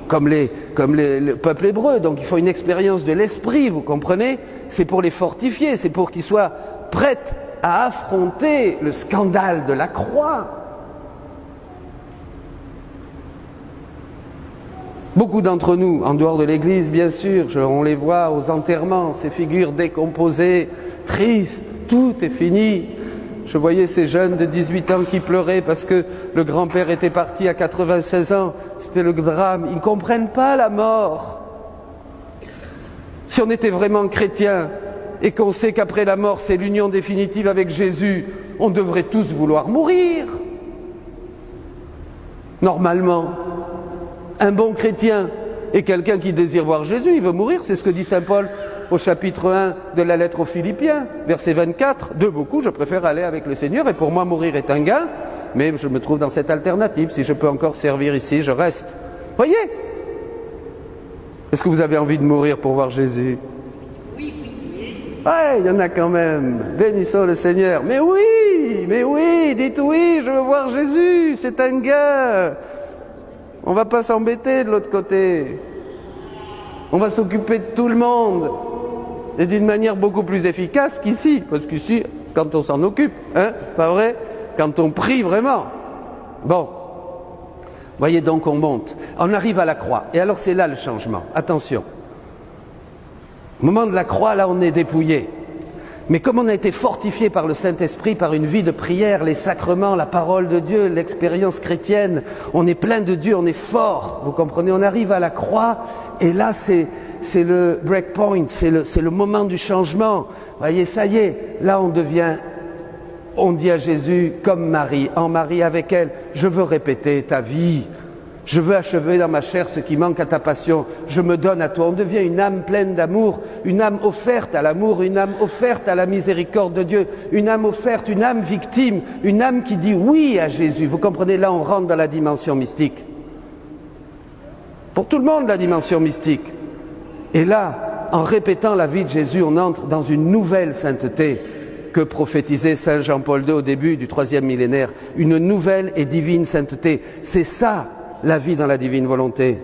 comme le peuple hébreu. Donc il faut une expérience de l'esprit, vous comprenez? C'est pour les fortifier, c'est pour qu'ils soient prêts à affronter le scandale de la croix. Beaucoup d'entre nous, en dehors de l'église, bien sûr, on les voit aux enterrements, ces figures décomposées, tristes, tout est fini. Je voyais ces jeunes de 18 ans qui pleuraient parce que le grand-père était parti à 96 ans. C'était le drame. Ils ne comprennent pas la mort. Si on était vraiment chrétien et qu'on sait qu'après la mort, c'est l'union définitive avec Jésus, on devrait tous vouloir mourir. Normalement, un bon chrétien et quelqu'un qui désire voir Jésus, il veut mourir. C'est ce que dit saint Paul au chapitre 1 de la lettre aux Philippiens, verset 24. De beaucoup, je préfère aller avec le Seigneur et pour moi mourir est un gain, mais je me trouve dans cette alternative. Si je peux encore servir ici, je reste. Voyez? Est-ce que vous avez envie de mourir pour voir Jésus? Oui. Ouais, il y en a quand même. Bénissons le Seigneur. Mais oui, dites oui, je veux voir Jésus, c'est un gain. On ne va pas s'embêter de l'autre côté. On va s'occuper de tout le monde. Et d'une manière beaucoup plus efficace qu'ici. Parce qu'ici, quand on s'en occupe, hein, pas vrai? Quand on prie vraiment. Bon, voyez donc on monte, on arrive à la croix, et alors c'est là le changement, attention. Au moment de la croix, là on est dépouillé. Mais comme on a été fortifié par le Saint-Esprit, par une vie de prière, les sacrements, la parole de Dieu, l'expérience chrétienne, on est plein de Dieu, on est fort, vous comprenez, on arrive à la croix, et là c'est le breakpoint, c'est le moment du changement. Vous voyez, ça y est, là on dit à Jésus, comme Marie, en Marie avec elle, je veux répéter ta vie. Je veux achever dans ma chair ce qui manque à ta passion. Je me donne à toi. On devient une âme pleine d'amour, une âme offerte à l'amour, une âme offerte à la miséricorde de Dieu, une âme offerte, une âme victime, une âme qui dit oui à Jésus. Vous comprenez, là on rentre dans la dimension mystique. Pour tout le monde, la dimension mystique. Et là, en répétant la vie de Jésus, on entre dans une nouvelle sainteté que prophétisait Saint Jean-Paul II au début du 3e millénaire. Une nouvelle et divine sainteté. C'est ça, la vie dans la divine volonté.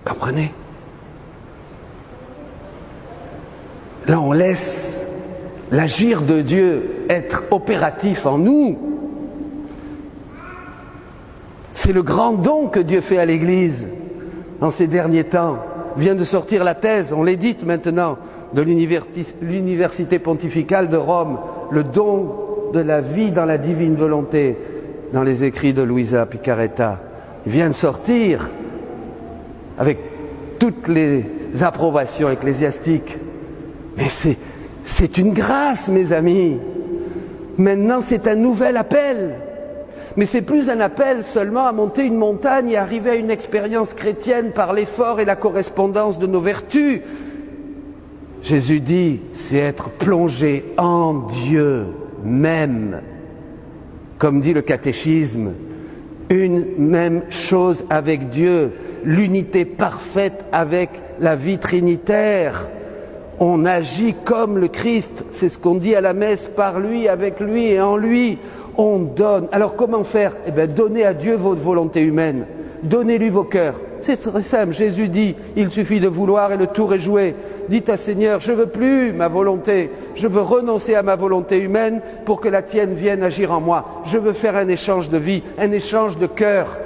Comprenez? Là, on laisse l'agir de Dieu être opératif en nous. C'est le grand don que Dieu fait à l'Église en ces derniers temps. Vient de sortir la thèse, on l'édite maintenant, de l'Université pontificale de Rome, le don de la vie dans la divine volonté, dans les écrits de Luisa Picaretta. Il vient de sortir avec toutes les approbations ecclésiastiques. Mais c'est une grâce, mes amis. Maintenant, c'est un nouvel appel. Mais c'est plus un appel seulement à monter une montagne et arriver à une expérience chrétienne par l'effort et la correspondance de nos vertus. Jésus dit, c'est être plongé en Dieu même. Comme dit le catéchisme, une même chose avec Dieu, l'unité parfaite avec la vie trinitaire. On agit comme le Christ, c'est ce qu'on dit à la messe, par lui, avec lui et en lui. On donne. Alors comment faire? Eh bien, donnez à Dieu votre volonté humaine. Donnez-lui vos cœurs. C'est très simple. Jésus dit, il suffit de vouloir et le tour est joué. Dites à Seigneur, je ne veux plus ma volonté. Je veux renoncer à ma volonté humaine pour que la tienne vienne agir en moi. Je veux faire un échange de vie, un échange de cœur.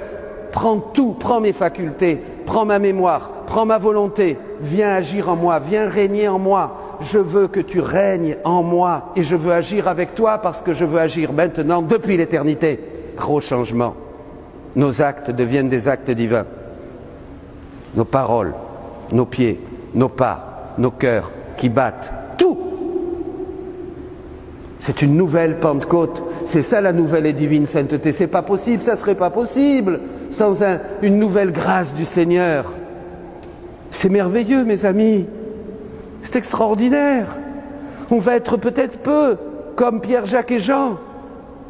Prends tout, prends mes facultés, prends ma mémoire, prends ma volonté. Viens agir en moi, viens régner en moi. Je veux que tu règnes en moi et je veux agir avec toi parce que je veux agir maintenant depuis l'éternité. Gros changement. Nos actes deviennent des actes divins. Nos paroles, nos pieds, nos pas, nos cœurs qui battent, tout. C'est une nouvelle Pentecôte. C'est ça la nouvelle et divine sainteté. C'est pas possible, ça serait pas possible sans une nouvelle grâce du Seigneur. C'est merveilleux, mes amis. C'est extraordinaire. On va être peut-être peu comme Pierre, Jacques et Jean,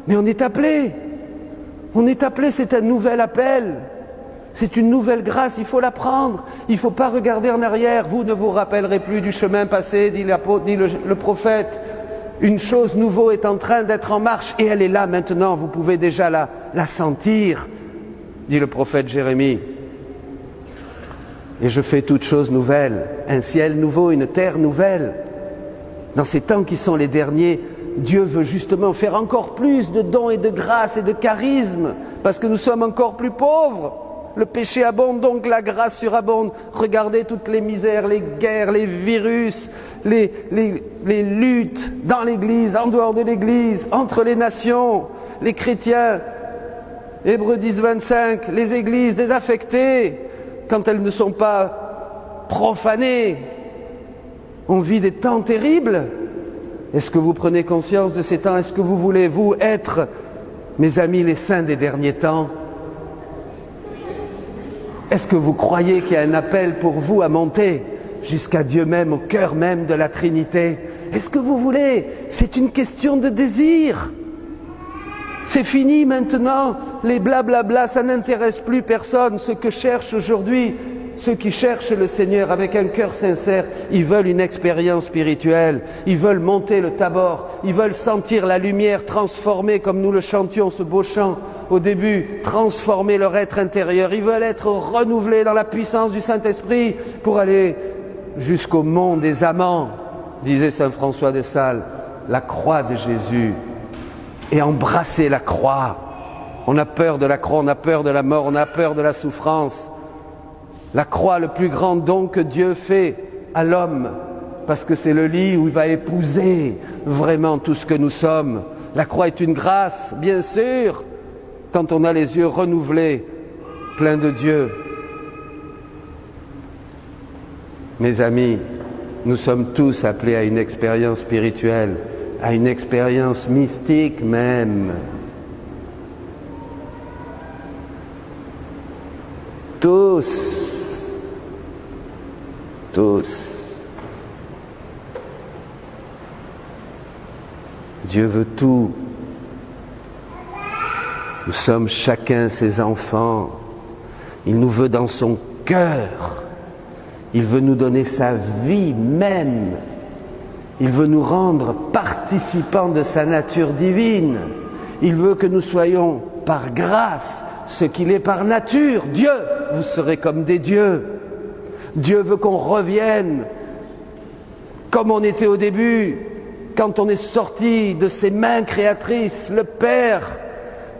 mais on est appelés. On est appelés, c'est un nouvel appel. C'est une nouvelle grâce, il faut la prendre. Il ne faut pas regarder en arrière. Vous ne vous rappellerez plus du chemin passé, dit le prophète. Une chose nouvelle est en train d'être en marche et elle est là maintenant. Vous pouvez déjà la sentir, dit le prophète Jérémie. Et je fais toutes choses nouvelles, un ciel nouveau, une terre nouvelle. Dans ces temps qui sont les derniers, Dieu veut justement faire encore plus de dons et de grâce et de charisme, parce que nous sommes encore plus pauvres. Le péché abonde, donc la grâce surabonde. Regardez toutes les misères, les guerres, les virus, les luttes dans l'Église, en dehors de l'Église, entre les nations, les chrétiens. Hébreux 10, 25, les églises désaffectées, quand elles ne sont pas profanées. On vit des temps terribles. Est-ce que vous prenez conscience de ces temps? Est-ce que vous voulez, vous, être, mes amis, les saints des derniers temps? Est-ce que vous croyez qu'il y a un appel pour vous à monter jusqu'à Dieu même, au cœur même de la Trinité? Est-ce que vous voulez? C'est une question de désir. C'est fini maintenant, les blablabla, ça n'intéresse plus personne. Ce que cherchent aujourd'hui, ceux qui cherchent le Seigneur avec un cœur sincère, ils veulent une expérience spirituelle, ils veulent monter le Tabor, ils veulent sentir la lumière transformer, comme nous le chantions, ce beau chant au début, transformer leur être intérieur. Ils veulent être renouvelés dans la puissance du Saint-Esprit pour aller jusqu'au mont des amants, disait saint François de Sales, la croix de Jésus et embrasser la croix. On a peur de la croix, on a peur de la mort, on a peur de la souffrance. La croix, le plus grand don que Dieu fait à l'homme, parce que c'est le lit où il va épouser vraiment tout ce que nous sommes. La croix est une grâce, bien sûr, quand on a les yeux renouvelés, pleins de Dieu. Mes amis, nous sommes tous appelés à une expérience spirituelle, à une expérience mystique même. Tous. Dieu veut tout. Nous sommes chacun ses enfants. Il nous veut dans son cœur. Il veut nous donner sa vie même. Il veut nous rendre participants de sa nature divine. Il veut que nous soyons par grâce ce qu'il est par nature. Dieu, vous serez comme des dieux. Dieu veut qu'on revienne comme on était au début, quand on est sorti de ses mains créatrices. Le Père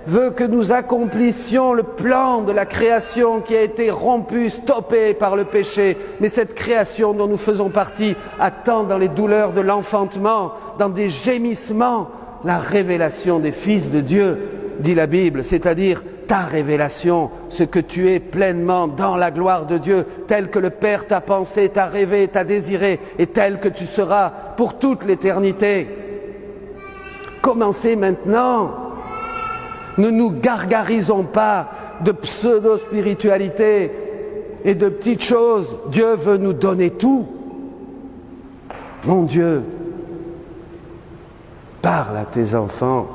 veut que nous accomplissions le plan de la création qui a été rompu, stoppé par le péché. Mais cette création dont nous faisons partie attend dans les douleurs de l'enfantement, dans des gémissements, la révélation des fils de Dieu, dit la Bible, c'est-à-dire ta révélation, ce que tu es pleinement dans la gloire de Dieu, tel que le Père t'a pensé, t'a rêvé, t'a désiré, et tel que tu seras pour toute l'éternité. Commencez maintenant. Ne nous gargarisons pas de pseudo-spiritualité et de petites choses. Dieu veut nous donner tout. Mon Dieu, parle à tes enfants.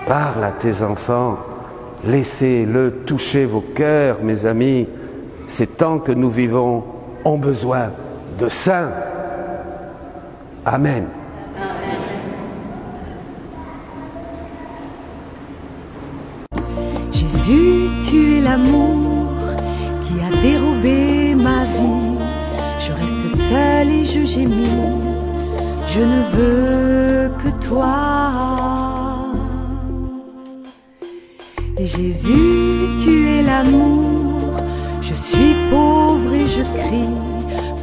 Parle à tes enfants. Laissez-le toucher vos cœurs, mes amis. Ces temps que nous vivons ont besoin de saints. Amen. Jésus, tu es l'amour qui a dérobé ma vie. Je reste seule et je gémis. Je ne veux que toi. Jésus, tu es l'amour. Je suis pauvre et je crie.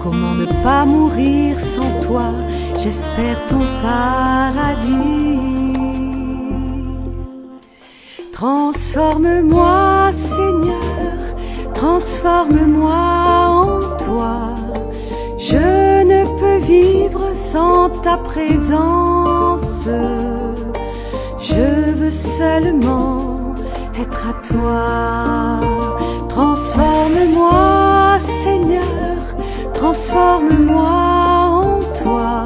Comment ne pas mourir sans toi? J'espère ton paradis. Transforme-moi, Seigneur, transforme-moi en toi. Je ne peux vivre sans ta présence. Je veux seulement être à toi. Transforme-moi, Seigneur, transforme-moi en toi.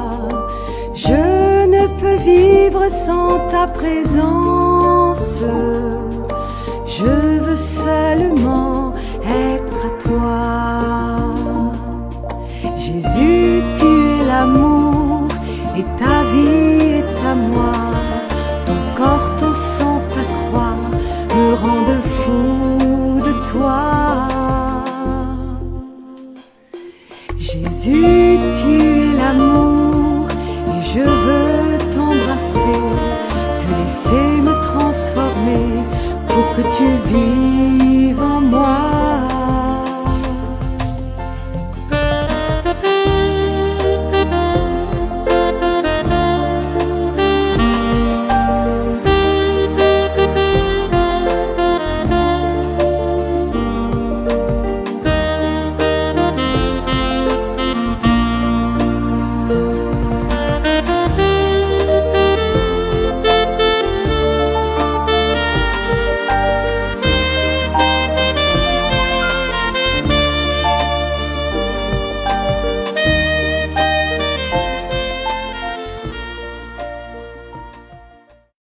Je ne peux vivre sans ta présence. Je veux seulement être à toi. Jésus, tu es l'amour et ta vie est à moi. Ton corps, ton sang, ta croix me rendent fou de toi. Jésus, tu es l'amour et je veux t'embrasser, te laisser me transformer pour que tu